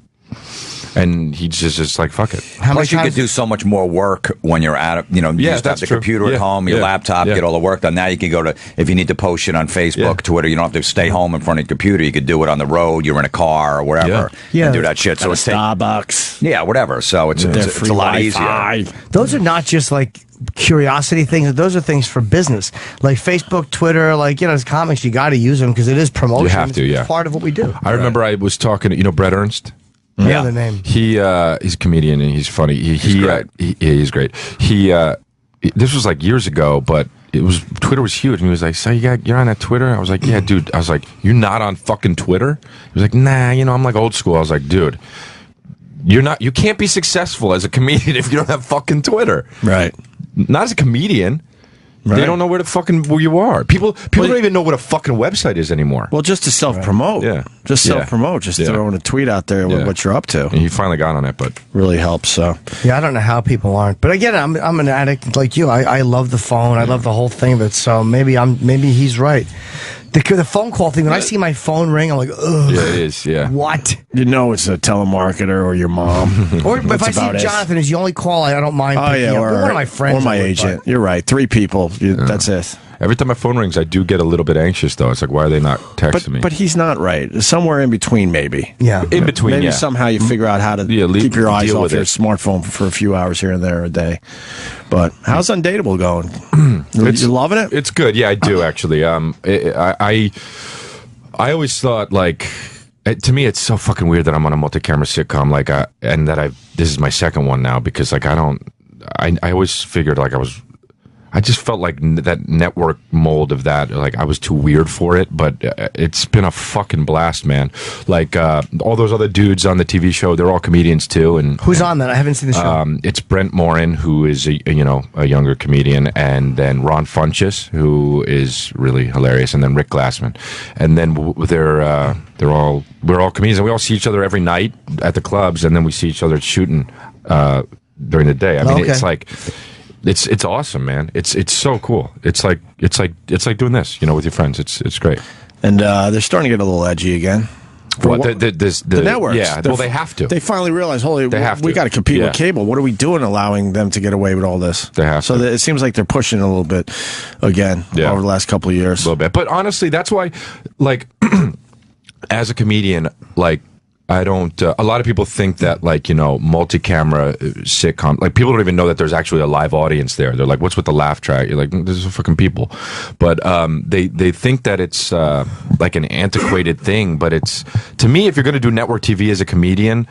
And he's just like, fuck it. Plus, you could do so much more work when you're at it. You just have the computer at home, your laptop, get all the work done. Now you can go to, if you need to post shit on Facebook, Twitter, you don't have to stay home in front of your computer. You could do it on the road, you're in a car or wherever, and do that shit. So it's Starbucks. Yeah, whatever. So it's a lot easier. Those are not just like curiosity things. Those are things for business, like Facebook, Twitter, as comics, you got to use them because it is promotion. You have to, It's part of what we do. I remember I was talking to, Brett Ernst? Yeah, the name. He's a comedian and he's funny. He's great. He's great. This was like years ago, but Twitter was huge, and he was like, "So you're on that Twitter?" I was like, "Yeah, dude." I was like, "You're not on fucking Twitter?" He was like, "Nah, I'm like old school." I was like, "Dude, you can't be successful as a comedian if you don't have fucking Twitter." Right. Not as a comedian. Right. They don't know where you are. People don't even know what a fucking website is anymore. Well, just to self-promote. Yeah. Just self-promote. Just throwing a tweet out there with what you're up to. And he finally got on it, but really helps. So yeah, I don't know how people aren't. But again, I'm an addict like you. I love the phone. I love the whole thing of it. So maybe he's right. The phone call thing, when I see my phone ring, I'm like, ugh. Yeah, it is, yeah. What? It's a telemarketer or your mom. Or if I see Jonathan is the only call, I don't mind picking up. Or one of my friends. Or my agent. You're right. 3 people. That's it. Every time my phone rings, I do get a little bit anxious, though. It's like, why are they not texting me? But he's not right. Somewhere in between, maybe. Yeah. In between, maybe somehow you figure out how to keep your eyes off your smartphone for a few hours here and there a day. But how's Undateable going? You loving it? It's good. Yeah, I do, actually. I always thought, to me, it's so fucking weird that I'm on a multi-camera sitcom, and that this is my second one now, because, I always figured, I just felt like that network mold of that, I was too weird for it, but it's been a fucking blast, man. All those other dudes on the TV show, they're all comedians too. And who's on that? I haven't seen the show. It's Brent Morin, who is a younger comedian, and then Ron Funches, who is really hilarious, and then Rick Glassman, and then we're all comedians, and we all see each other every night at the clubs, and then we see each other shooting during the day. I mean, it's like. It's awesome, man. It's so cool. It's like doing this, with your friends. It's great. And they're starting to get a little edgy again. The networks? Yeah. Well, they have to. They finally realize, we got to compete with cable. What are we doing, allowing them to get away with all this? They have to. So it seems like they're pushing a little bit again over the last couple of years. A little bit, but honestly, that's why, as a comedian, I don't. A lot of people think that, multi-camera sitcom, people don't even know that there's actually a live audience there. They're like, "What's with the laugh track?" You're like, "There's fucking people," but they think that it's an antiquated thing. But it's, to me, if you're going to do network TV as a comedian,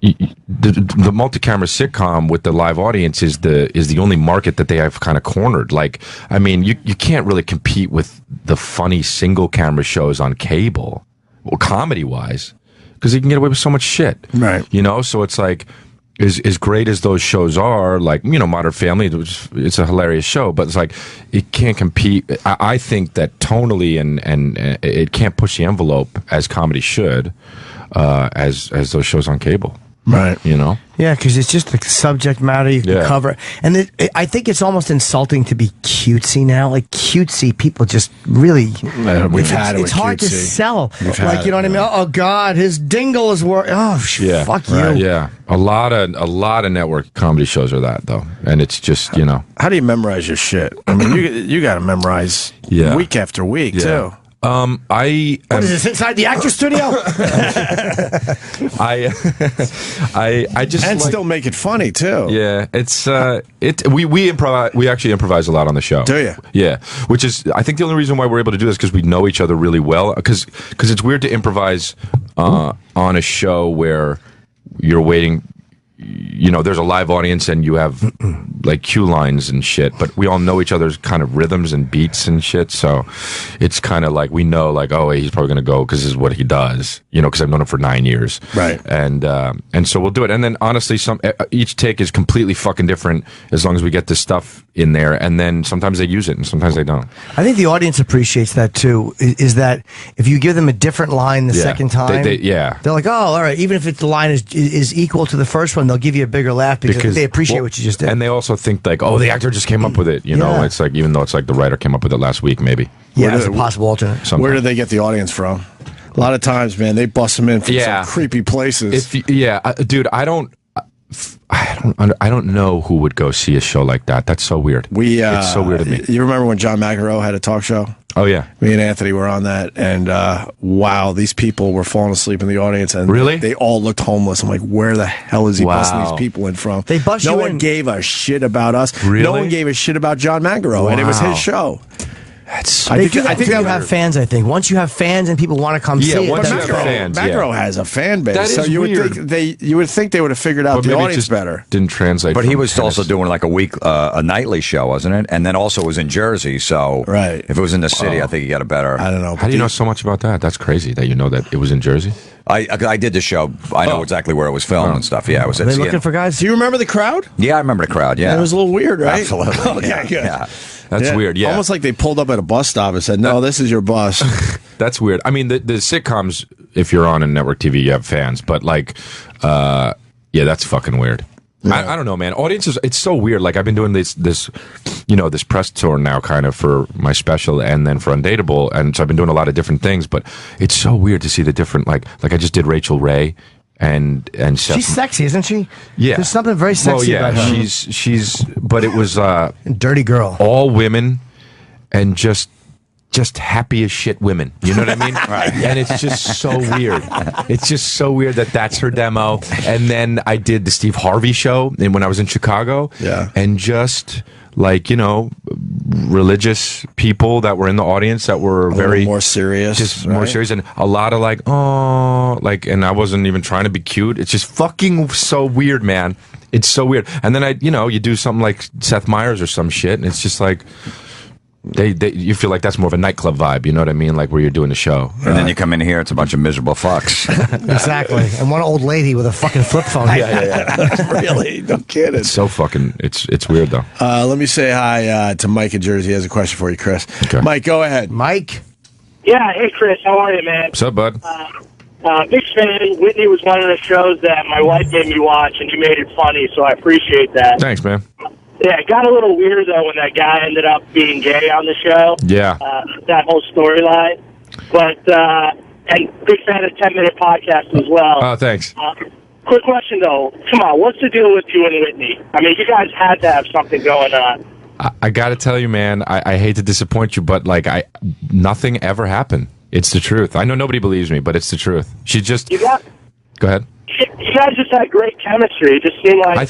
the multi-camera sitcom with the live audience is the only market that they have kind of cornered. You can't really compete with the funny single camera shows on cable. Well, comedy-wise, because you can get away with so much shit, right? So it's as great as those shows are, Modern Family, it's a hilarious show, but it's it can't compete. I think that tonally and it can't push the envelope as comedy should, as those shows on cable, right? Yeah, because it's just the subject matter you can cover. And I think it's almost insulting to be cutesy now. Cutesy people just really... we've had it. It's hard to sell. You know what I mean? Oh, God, his dingle is worth... Oh, fuck you. Yeah. A lot of network comedy shows are that, though. And it's just, How do you memorize your shit? I mean, you got to memorize week after week, too. What is this, inside the actor studio? I just and still make it funny too. Yeah, it's we improvise. We actually improvise a lot on the show. Do you? Yeah, which is I think the only reason why we're able to do this because we know each other really well. Because it's weird to improvise on a show where you're waiting. You know, there's a live audience and you have like cue lines and shit, but we all know each other's kind of rhythms and beats and shit. So it's kind of like we know, like, oh, he's probably going to go because this is what he does, you know, because I've known him for 9 years. Right. And so we'll do it. And then honestly, each take is completely fucking different as long as we get this stuff in there. And then sometimes they use it and sometimes they don't. I think the audience appreciates that too, is that if you give them a different line the second time, they're like, oh, all right, even if the line is equal to the first one, they'll give you a bigger laugh because they appreciate what you just did. And they also think like, oh, the actor just came up with it. You know, it's like, even though it's like the writer came up with it last week, maybe. Yeah, it's a possible alternate. Sometimes. Where do they get the audience from? A lot of times, man, they bust them in from some creepy places. Dude, I don't know who would go see a show like that. That's so weird. It's so weird to me. You remember when John McEnroe had a talk show? Oh yeah, me and Anthony were on that, and wow, these people were falling asleep in the audience, and really, they all looked homeless. I'm like, where the hell is he busting these people in from? They bust no one gave a shit about us. Really? No one gave a shit about John McEnroe, and it was his show. That's I think you have fans. I think once you have fans and people want to come see it. Once you have fans, McEnroe has a fan base. That is so you weird. would think you would think they would have figured out the audience better. Didn't translate. But he was also doing like a nightly show, wasn't it? And then also was in Jersey. So if it was in the city, I think he got a better. I don't know. How do you know so much about that? That's crazy that you know that it was in Jersey. I did the show. I know exactly where it was filmed and stuff. Yeah, it was. Are they looking for guys? Do you remember the crowd? Yeah, I remember the crowd. Yeah, it was a little weird, right? Absolutely. Okay, good. Yeah. That's weird, yeah. Almost like they pulled up at a bus stop and said, no, this is your bus. That's weird. I mean, the sitcoms, if you're on a network TV, you have fans. But, like, that's fucking weird. Yeah. I don't know, man. Audiences, it's so weird. Like, I've been doing this press tour now kind of for my special and then for Undateable. And so I've been doing a lot of different things. But it's so weird to see the different, like I just did Rachel Ray. And she's sexy, isn't she? Yeah, there's something very sexy about her. She's but it was dirty girl, all women, and just happy as shit women. You know what I mean? Right. And it's just so weird. It's just so weird that's her demo. And then I did the Steve Harvey show when I was in Chicago. Yeah, and just like, you know, religious people that were in the audience that were very more serious, just more serious, and a lot of like, oh, like, and I wasn't even trying to be cute. It's just fucking so weird, man. It's so weird. And then you do something like Seth Meyers or some shit, and it's just like you feel like that's more of a nightclub vibe. You know what I mean? Like where you're doing the show, and then you come in here, it's a bunch of miserable fucks. Exactly, and one old lady with a fucking flip phone. Yeah. Really, no kidding. It's so fucking. It's weird though. Let me say hi to Mike in Jersey. He has a question for you, Chris. Okay. Mike, go ahead. Mike. Yeah, hey Chris, how are you, man? What's up, bud? Big fan. Whitney was one of the shows that my wife made me watch, and you made it funny, so I appreciate that. Thanks, man. Yeah, it got a little weird, though, when that guy ended up being gay on the show. Yeah. That whole storyline. But, and big fan of 10-Minute Podcast as well. Oh, thanks. Quick question, though. Come on, what's the deal with you and Whitney? I mean, you guys had to have something going on. I got to tell you, man, I hate to disappoint you, but, like, nothing ever happened. It's the truth. I know nobody believes me, but it's the truth. She just... Go ahead. You guys just had great chemistry. It just seemed like...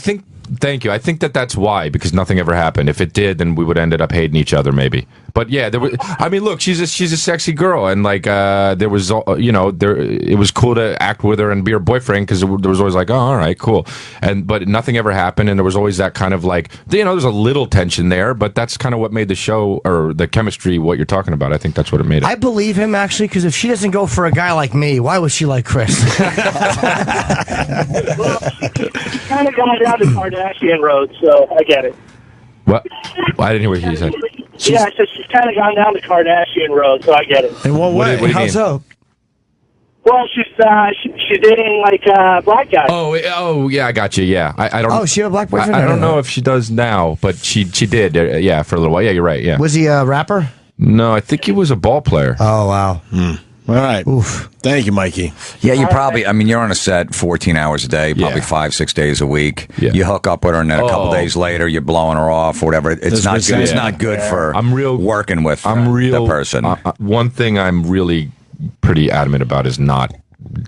Thank you. I think that's why, because nothing ever happened. If it did, then we would ended up hating each other, maybe. But yeah, I mean, look, she's a sexy girl, and like there was, it was cool to act with her and be her boyfriend because there was always like, oh, all right, cool, but nothing ever happened, and there was always that kind of like, there's a little tension there, but that's kind of what made the show or the chemistry what you're talking about. I think that's what it made it. I believe him actually, because if she doesn't go for a guy like me, why would she like Chris? Well, she's kind of going down the Kardashian road, so I get it. What? I didn't hear what you said. I said she's kind of gone down the Kardashian road, so I get it. In what way? What do you mean? so? Well, she's dating like black guys. Oh, yeah, I got you. Yeah, I don't. Oh, she had a black boyfriend. I don't know if she does now, but she did. Yeah, for a little while. Yeah, you're right. Yeah. Was he a rapper? No, I think he was a ball player. Oh wow. All right. Oof. Thank you, Mikey. Yeah, you probably, I mean, you're on a set 14 hours a day, probably 5-6 days a week. Yeah. You hook up with her, and then a couple days later, you're blowing her off or whatever. It's not good. It's not good for working with the person. One thing I'm really pretty adamant about is not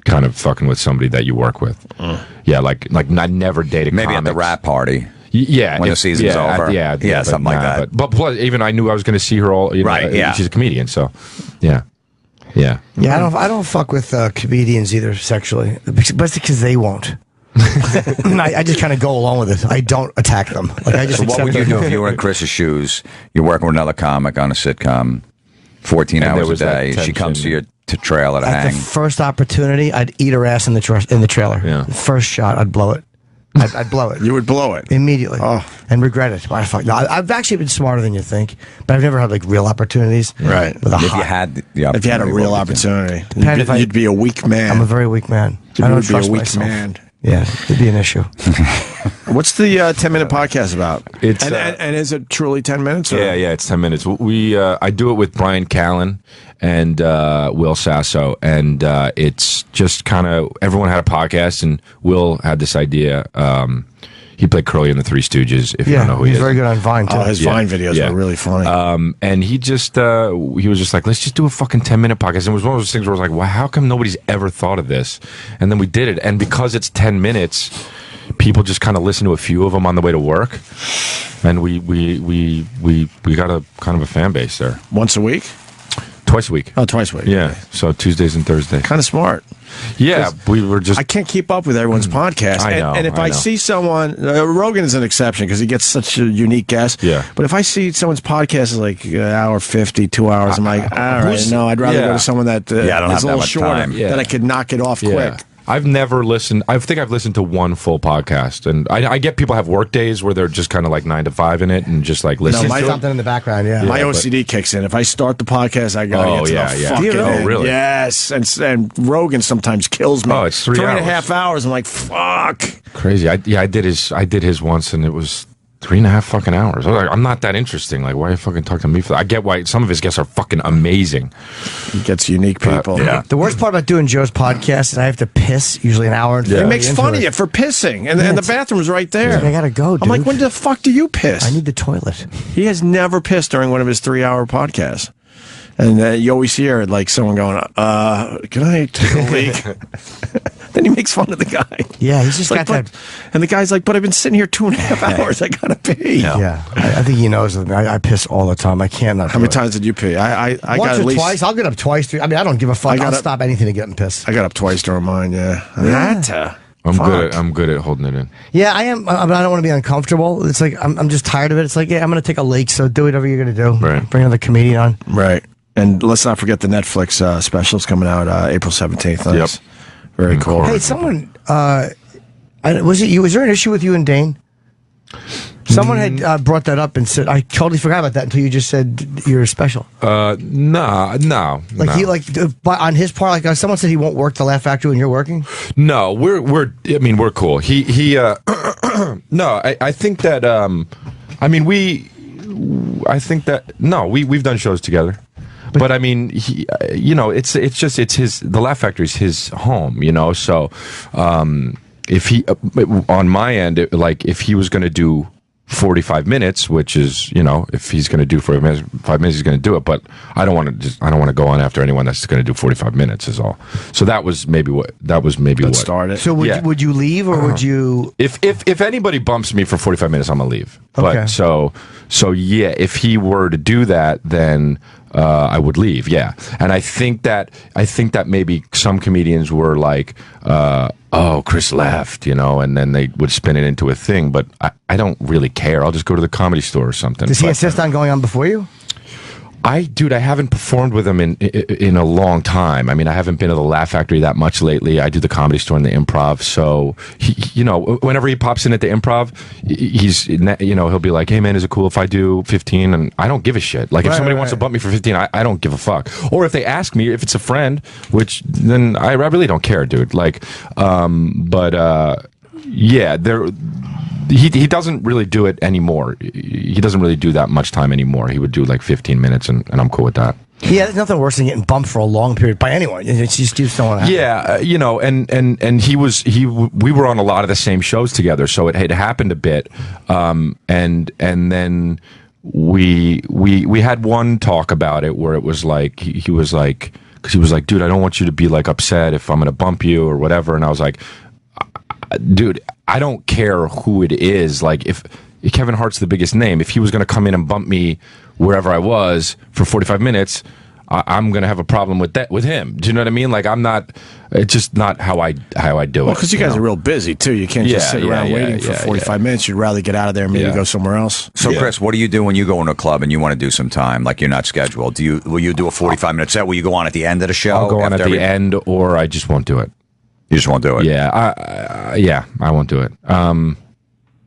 kind of fucking with somebody that you work with. Yeah, like I never dated maybe comics. at the rap party. Yeah, when the season's over. Something like that. But plus, even I knew I was going to see her all. Right. Yeah. She's a comedian, so yeah. Yeah, I don't fuck with comedians either sexually, but it's because they won't. I just kind of go along with it. I don't attack them. Like I just. So what would you do if you were in Chris's shoes? You're working with another comic on a sitcom, 14 hours a day. She comes to your trailer to hang. At the first opportunity, I'd eat her ass in the trailer. Yeah. The first shot, I'd blow it. I'd blow it. You would blow it immediately, and regret it. No, I've actually been smarter than you think, but I've never had like real opportunities. Right. With If you had a real opportunity, Depends you'd be a weak man. I'm a very weak man. I don't trust myself. Yeah, it'd be an issue. What's the 10-minute podcast about? It's and is it truly 10 minutes? Or? Yeah, it's 10 minutes. I do it with Brian Callen and Will Sasso, and it's just kind of everyone had a podcast, and Will had this idea. He played Curly in the Three Stooges. If you don't know who he is, he's very good on Vine too. His Vine videos are really funny. And he was just like, let's just do a fucking 10-minute podcast. And it was one of those things where I was like, wow, how come nobody's ever thought of this? And then we did it, and because it's 10 minutes, people just kind of listen to a few of them on the way to work, and we got a kind of a fan base there. Once a week. Twice a week. Oh, twice a week. Yeah, so Tuesdays and Thursdays. Kind of smart. Yeah, we were just... I can't keep up with everyone's podcast. I know. And if I see someone... Rogan is an exception because he gets such a unique guest. Yeah. But if I see someone's podcast is like an hour 50, 2 hours, I'm like, all right, no, I'd rather go to someone that I don't have is a that little much shorter, time. that I could knock it off quick. I've never listened. I think I've listened to one full podcast, and I get people have work days where they're just kind of like 9 to 5 in it, and just like listen. No, something in the background. Yeah, my OCD kicks in. If I start the podcast, I gotta get to the fucking end. Really? Yes, and Rogan sometimes kills me. Oh, it's 3 hours. 3.5 hours. I'm like, fuck. Crazy. I did his once, and it was 3.5 fucking hours. I was like, I'm not that interesting. Like, why you fucking talk to me for that? I get why some of his guests are fucking amazing. He gets unique people. Yeah. The worst part about doing Joe's podcast is I have to piss usually an hour and 30 It makes into fun it. of you for pissing, and the bathroom's right there. I gotta go, dude. I'm like, when the fuck do you piss? I need the toilet. He has never pissed during one of his 3-hour podcasts. And you always hear like someone going, can I take a leak? Then he makes fun of the guy. Yeah, he's just like, got that. And the guy's like, but I've been sitting here 2.5 hours. I gotta pee. Yeah, I think he knows. I piss all the time. I can't not. How many times did you pee? I Once got at or least twice. I'll get up twice. 3. I mean, I don't give a fuck. I'll stop anything to get and piss. I got up twice during mine. Yeah. I'm good at holding it in. Yeah, I am. But I don't want to be uncomfortable. It's like I'm just tired of it. It's like, yeah, I'm gonna take a leak. So do whatever you're gonna do. Right. Bring another comedian on. Right. And let's not forget the Netflix specials coming out April 17th. That's very cool. Hey, someone, was it you? Was there an issue with you and Dane? Someone had brought that up and said, I totally forgot about that until you just said you're special. No. On his part, like someone said he won't work the Laugh Factory when you're working. No, we're cool. He no, I think that we've done shows together. But I mean, it's the Laugh Factory is his home, So, if he, on my end, if he was going to do 45 minutes, which is, if he's going to do 5 minutes, he's going to do it. But I don't want to go on after anyone that's going to do 45 minutes is all. So that was maybe what started. So would you leave or would you? If anybody bumps me for 45 minutes, I'm gonna leave. Okay. But so yeah, if he were to do that, then I would leave. Yeah, and I think that maybe some comedians were like, oh, Chris left, and then they would spin it into a thing. But I don't really care. I'll just go to the Comedy Store or something. Does he insist on going on before you? I haven't performed with him in a long time. I mean, I haven't been to the Laugh Factory that much lately. I do the Comedy Store and the Improv. So whenever he pops in at the Improv, he'll be like, "Hey man, is it cool if I do 15?" And I don't give a shit. Like if somebody wants to bump me for 15, I don't give a fuck. Or if they ask me if it's a friend, which then I really don't care, dude. Like, yeah, he doesn't really do it anymore. He doesn't really do that much time anymore. He would do like 15 minutes, and I'm cool with that. Yeah, there's nothing worse than getting bumped for a long period by anyone. It's just you don't want to. Yeah, and we were on a lot of the same shows together, so it had happened a bit, and then we had one talk about it where it was like he was like, because he was like, dude, I don't want you to be like upset if I'm gonna bump you or whatever, and I was like, dude, I don't care who it is. Like if Kevin Hart's the biggest name, if he was going to come in and bump me wherever I was for 45 minutes, I'm gonna have a problem with that with him. Do you know what I mean? Like I'm not. It's just not how I do it. Well, because you guys are real busy too. You can't just sit around waiting for 45 minutes. You'd rather get out of there and maybe go somewhere else. So, Chris, what do you do when you go into a club and you want to do some time? Like you're not scheduled. Will you do a 45-minute set? Will you go on at the end of the show? I'll go on at the end, or I just won't do it. You just won't do it. Yeah, I won't do it.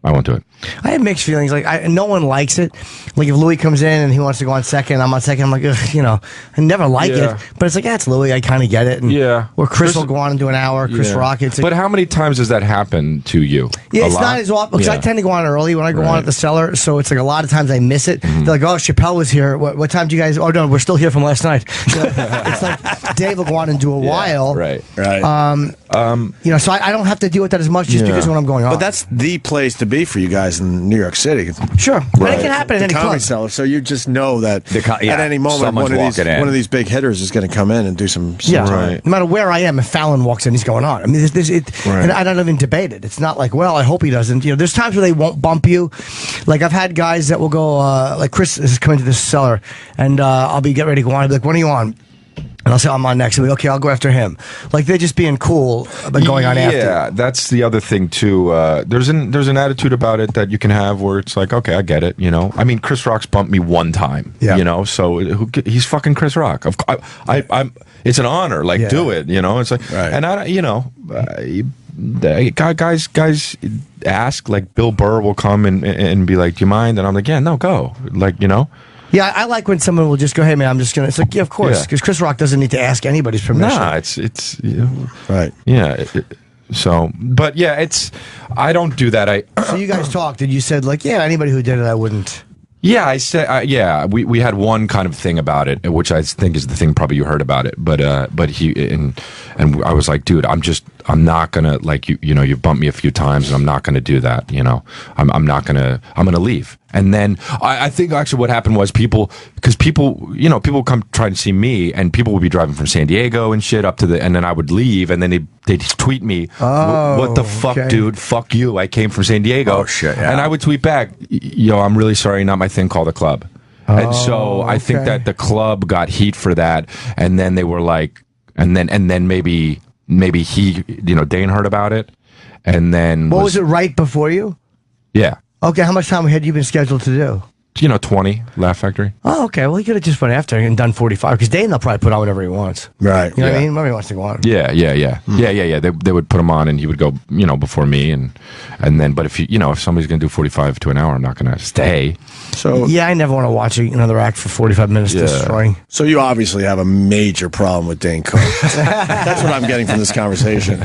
I won't do it. I have mixed feelings. Like, no one likes it. Like, if Louis comes in and he wants to go on second, I'm on second. I'm like, ugh, you know, I never like it. But it's like, it's Louis. I kind of get it. And or Chris will go on and do an hour. Chris Rock. It's like, but how many times does that happen to you? Yeah, it's not as often because I tend to go on early when I go on at the Cellar. So it's like a lot of times I miss it. They're like, oh, Chappelle was here. What time do you guys? Oh no, we're still here from last night. It's like Dave will go on and do a while. Right. You know, so I don't have to deal with that as much just because when I'm going on. But that's the place to be for you guys in New York City. Sure, but it can happen in any Comedy club. Cellar. So you just know that at any moment one of these big hitters is going to come in and do some. No matter where I am, if Fallon walks in, he's going on. I mean, and I don't even debate it. It's not like, well, I hope he doesn't. You know, there's times where they won't bump you. Like I've had guys that will go, like Chris is coming to the Cellar, and I'll be getting ready to go on. I'll be like, when are you on? And I'll say, I'm on next. I'll be, okay, I'll go after him. Like, they're just being cool, but going on after. Yeah, that's the other thing, too. There's an attitude about it that you can have where it's like, okay, I get it, you know? I mean, Chris Rock's bumped me one time, you know? So he's fucking Chris Rock. I'm it's an honor. Like, do it, you know? It's like, and I, you know, guys ask, like, Bill Burr will come and be like, do you mind? And I'm like, yeah, no, go. Like, you know? Yeah, I like when someone will just go, hey, man, I'm just going to... It's like, yeah, of course, because Chris Rock doesn't need to ask anybody's permission. Nah, it's you know, right. Yeah, so, but yeah, I don't do that. So you guys talked, and you said, like, yeah, anybody who did it, I wouldn't... Yeah, I said, we had one kind of thing about it, which I think is the thing probably you heard about it, but he, and I was like, dude, I'm not gonna, like, you know, you've bumped me a few times, and I'm not gonna do that, you know, I'm gonna leave. And then I think actually what happened was people come try to see me, and people would be driving from San Diego and shit up to and then I would leave, and then they'd tweet me, what the fuck, dude? Fuck you. I came from San Diego. Oh, shit, yeah. And I would tweet back, yo, I'm really sorry, not my thing, call the club. And so I think that the club got heat for that, and then they were like, and then maybe he, you know, Dane heard about it, and then was it right before you? Yeah. Okay, how much time had you been scheduled to do? You know, 20, Laugh Factory. Oh, okay. Well, he could have just went after and done 45, because Dane, they'll probably put on whatever he wants. Right. You know what I mean? Whatever he wants to go on. Yeah. They would put him on, and he would go, you know, before me, and then, but if if somebody's going to do 45 to an hour, I'm not going to stay. So yeah, I never want to watch another act for 45 minutes destroying. So you obviously have a major problem with Dane Cook. That's what I'm getting from this conversation.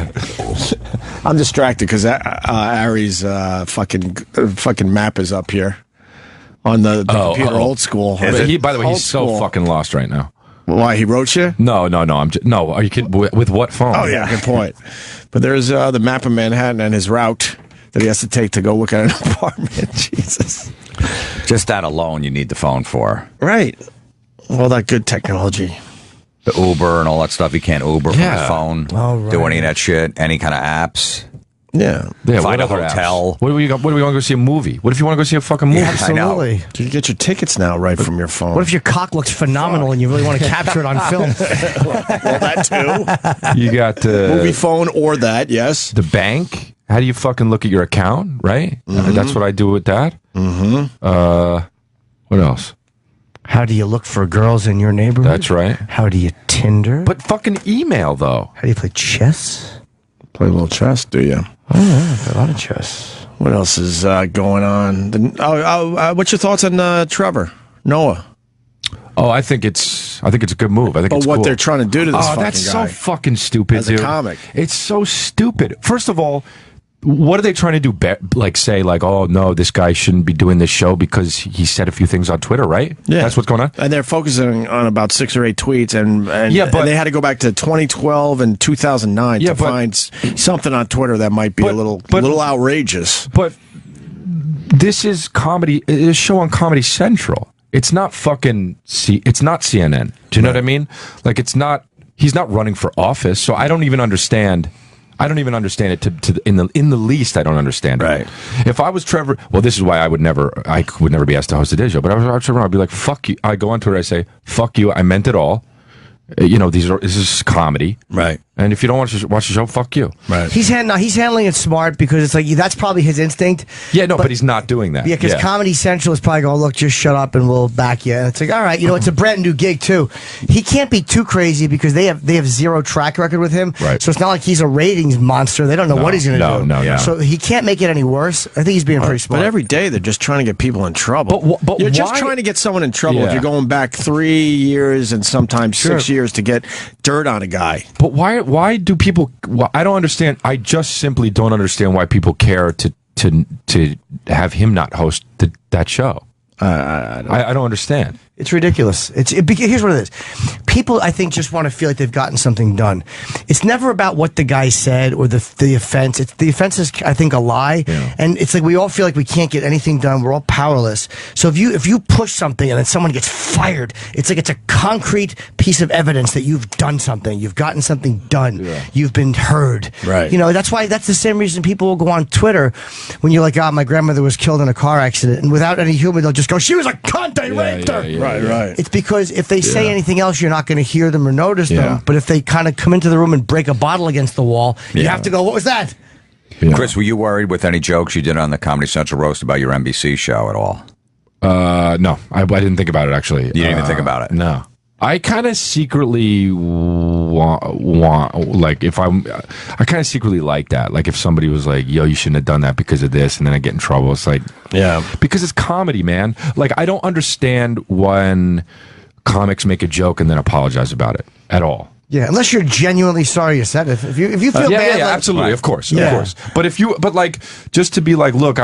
I'm distracted because Ari's fucking map is up here on the computer, old school. By the way, he's so fucking lost right now. Why, he wrote you? No. No, are you kidding? With what phone? Oh yeah, good point. But there's the map of Manhattan and his route that he has to take to go look at an apartment. Jesus. Just that alone, you need the phone for. Right. All that good technology. The Uber and all that stuff. You can't Uber from his phone. Do any of that shit. Any kind of apps. Yeah. Find a hotel. What do we want to go see a movie? What if you want to go see a fucking movie? Yeah, absolutely. I know. You get your tickets now right from your phone. What if your cock looks phenomenal and you really want to capture it on film? Well, that too. You got movie phone or that, yes. The bank. How do you fucking look at your account, right? That's what I do with that. What else? How do you look for girls in your neighborhood? That's right. How do you Tinder? But fucking email, though. How do you play chess? Play a little chess, do you? Oh, yeah, play a lot of chess. What else is going on? What's your thoughts on Trevor Noah? Oh, I think it's a good move. I think it's what cool. they're trying to do to this fucking that's guy. so fucking stupid, As dude. a comic. It's so stupid. First of all, what are they trying to do? Like say, like, oh no, this guy shouldn't be doing this show because he said a few things on Twitter, right? Yeah, that's what's going on. And they're focusing on about 6 or 8 tweets, and they had to go back to 2012 and 2009 to find something on Twitter that might be a little outrageous. But this is comedy. It's a show on Comedy Central. It's not fucking. It's not CNN. Do you know what I mean? Like, it's not. He's not running for office, so I don't even understand. I don't even understand it in the least. I don't understand it. Right. If I was Trevor, well, this is why I would never be asked to host a Diz show. But if I was Trevor, I'd be like, fuck you. I go on Twitter, I say, fuck you. I meant it all. This is comedy, right? And if you don't watch the show, fuck you, right? He's handling it smart because it's like that's probably his instinct. Yeah, no, but he's not doing that. Yeah, because Comedy Central is probably going, look, just shut up and we'll back you. And it's like, all right, it's a brand new gig too. He can't be too crazy because they have zero track record with him. Right. So it's not like he's a ratings monster. They don't know what he's going to do. No. So he can't make it any worse. I think he's being pretty smart. But every day they're just trying to get people in trouble. But you're just trying to get someone in trouble if you're going back 3 years and sometimes 6 years to get dirt on a guy. But why do people? I don't understand. I just simply don't understand why people care to have him not host that show. I don't understand. It's ridiculous. Here's what it is. People, I think, just want to feel like they've gotten something done. It's never about what the guy said or the offense. The offense is, I think, a lie. Yeah. And it's like we all feel like we can't get anything done. We're all powerless. So if you push something and then someone gets fired, it's like it's a concrete piece of evidence that you've done something. You've gotten something done. Yeah. You've been heard. Right. That's the same reason people will go on Twitter when you're like, my grandmother was killed in a car accident. And without any humor, they'll just go, she was a cunt, I raped her. Yeah. Right. It's because if they say anything else, you're not going to hear them or notice them. But if they kind of come into the room and break a bottle against the wall, you have to go, what was that? Yeah. Chris, were you worried with any jokes you did on the Comedy Central roast about your NBC show at all? No, I didn't think about it, actually. You didn't even think about it? No. I kind of secretly I kind of secretly like that. Like if somebody was like, yo, you shouldn't have done that because of this, and then I get in trouble. It's like, because it's comedy, man. Like I don't understand when comics make a joke and then apologize about it at all. Yeah, unless you're genuinely sorry you said it. If you feel bad, yeah, absolutely, of course. But just to be like, look,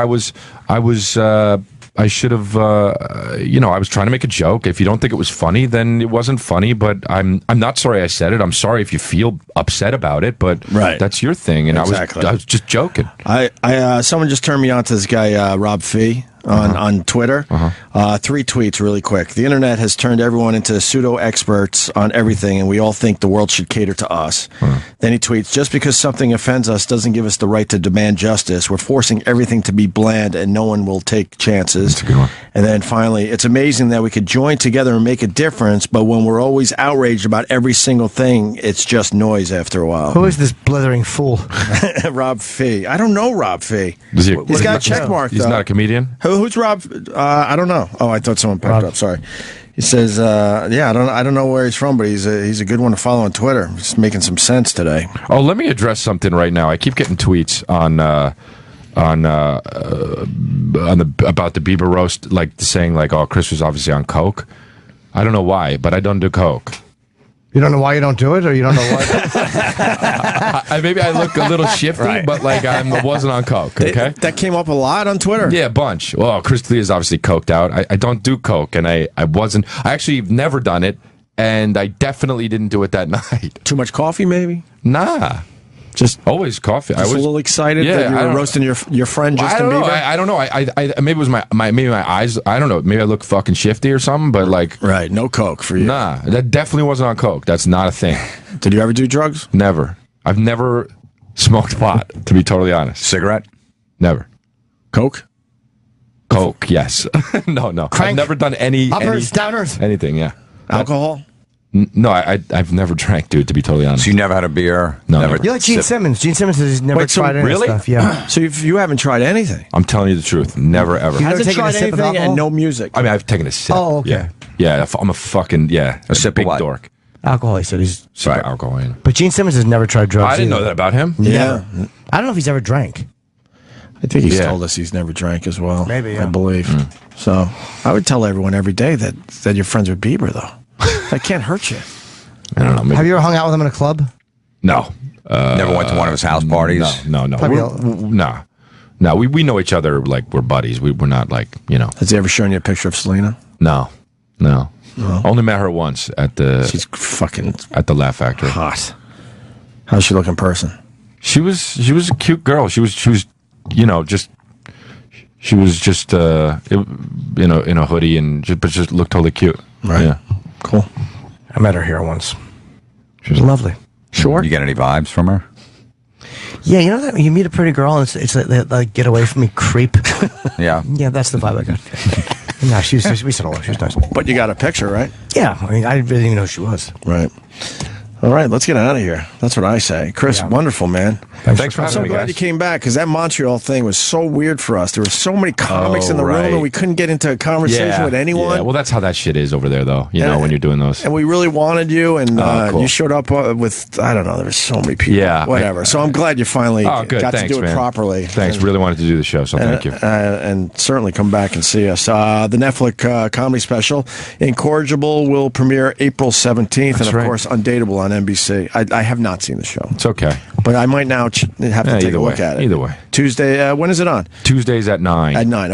I should have, I was trying to make a joke. If you don't think it was funny, then it wasn't funny. But I'm not sorry I said it. I'm sorry if you feel upset about it. But that's your thing. And exactly. I was just joking. Someone just turned me on to this guy Rob Fee on Twitter. 3 tweets really quick. The internet has turned everyone into pseudo experts on everything, and we all think the world should cater to us. Then he tweets, just because something offends us doesn't give us the right to demand justice. We're forcing everything to be bland, and no one will take chances. That's a good one. And then finally, it's amazing that we could join together and make a difference, but when we're always outraged about every single thing, it's just noise after a while. Who is this blithering fool? Rob Fee. I don't know Rob Fee. He's got a check mark, though. He's not a comedian? Who's Rob? I don't know. Oh, I thought someone picked up. Sorry. He says, I don't know where he's from, but he's a good one to follow on Twitter. He's making some sense today. Oh, let me address something right now. I keep getting tweets about the Bieber roast, like saying like, oh, Chris was obviously on coke. I don't know why, but I don't do coke. You don't know why you don't do it, or you don't know why? Maybe I look a little shifty, but like I wasn't on coke. Okay, that came up a lot on Twitter. Yeah, a bunch. Well, Chris D'Elia is obviously coked out. I don't do coke, and I wasn't. I actually never done it, and I definitely didn't do it that night. Too much coffee, maybe? Nah. Just always coffee. I was a little excited that you were roasting your friend Justin Bieber. I don't know. I maybe it was my eyes. I don't know. Maybe I look fucking shifty or something. But like, no coke for you. Nah, that definitely wasn't on coke. That's not a thing. Did you ever do drugs? Never. I've never smoked pot. To be totally honest, cigarette. Never. Coke. Coke. Yes. No. Crank. I've never done uppers, downers, anything. Yeah. Alcohol. No, I've never drank, dude, to be totally honest. So you never had a beer? No. Never. You're like Gene Simmons. Gene Simmons has never tried any stuff. Yeah. So you haven't tried anything? I'm telling you the truth. Never, ever. You hasn't tried anything and no music? I mean, I've taken a sip. Oh, okay. Yeah, I'm a fucking, a sip big of what? dork. Alcohol, he said. He's super alcohol. But Gene Simmons has never tried drugs. I didn't know that about him. Yeah. I don't know if he's ever drank. I think he's told us he's never drank as well. Maybe, I believe. So I would tell everyone every day that you're friends with Bieber, though. That can't hurt you. I don't know. Maybe. Have you ever hung out with him in a club? No. Never went to one of his house parties? No. No, we know each other like we're buddies. We're not like, Has he ever shown you a picture of Selena? No. Only met her once at the... She's fucking... At the Laugh Factory. Hot. How's she look in person? She was a cute girl. She was just... She was just in a hoodie but just looked totally cute. Right. Yeah. Cool. I met her here once. She was lovely. Sure. You get any vibes from her? Yeah, you know that you meet a pretty girl and it's like get away from me, creep. Yeah. Yeah, that's the vibe I got. No, she was we said hello. She was nice. But you got a picture, right? Yeah, I mean, I didn't even know who she was. Right. All right, let's get out of here. That's what I say. Chris, wonderful, man. Thanks for I'm having so me, glad guys. you came back because that Montreal thing was so weird for us. There were so many comics in the room and we couldn't get into a conversation with anyone. Yeah, well, that's how that shit is over there, though, you know, when you're doing those. And we really wanted you, and cool. you showed up with, I don't know, there were so many people. Yeah. Whatever. So I'm glad you finally got Thanks, to do it man. properly. Thanks. Really wanted to do the show, so thank you. And certainly come back and see us. The Netflix comedy special, Incorrigible, will premiere April 17th, and of course, Undateable on NBC. I have not seen the show. It's okay. But I might now have to take a look at it. Either way. Tuesday, when is it on? Tuesdays at 9. At 9.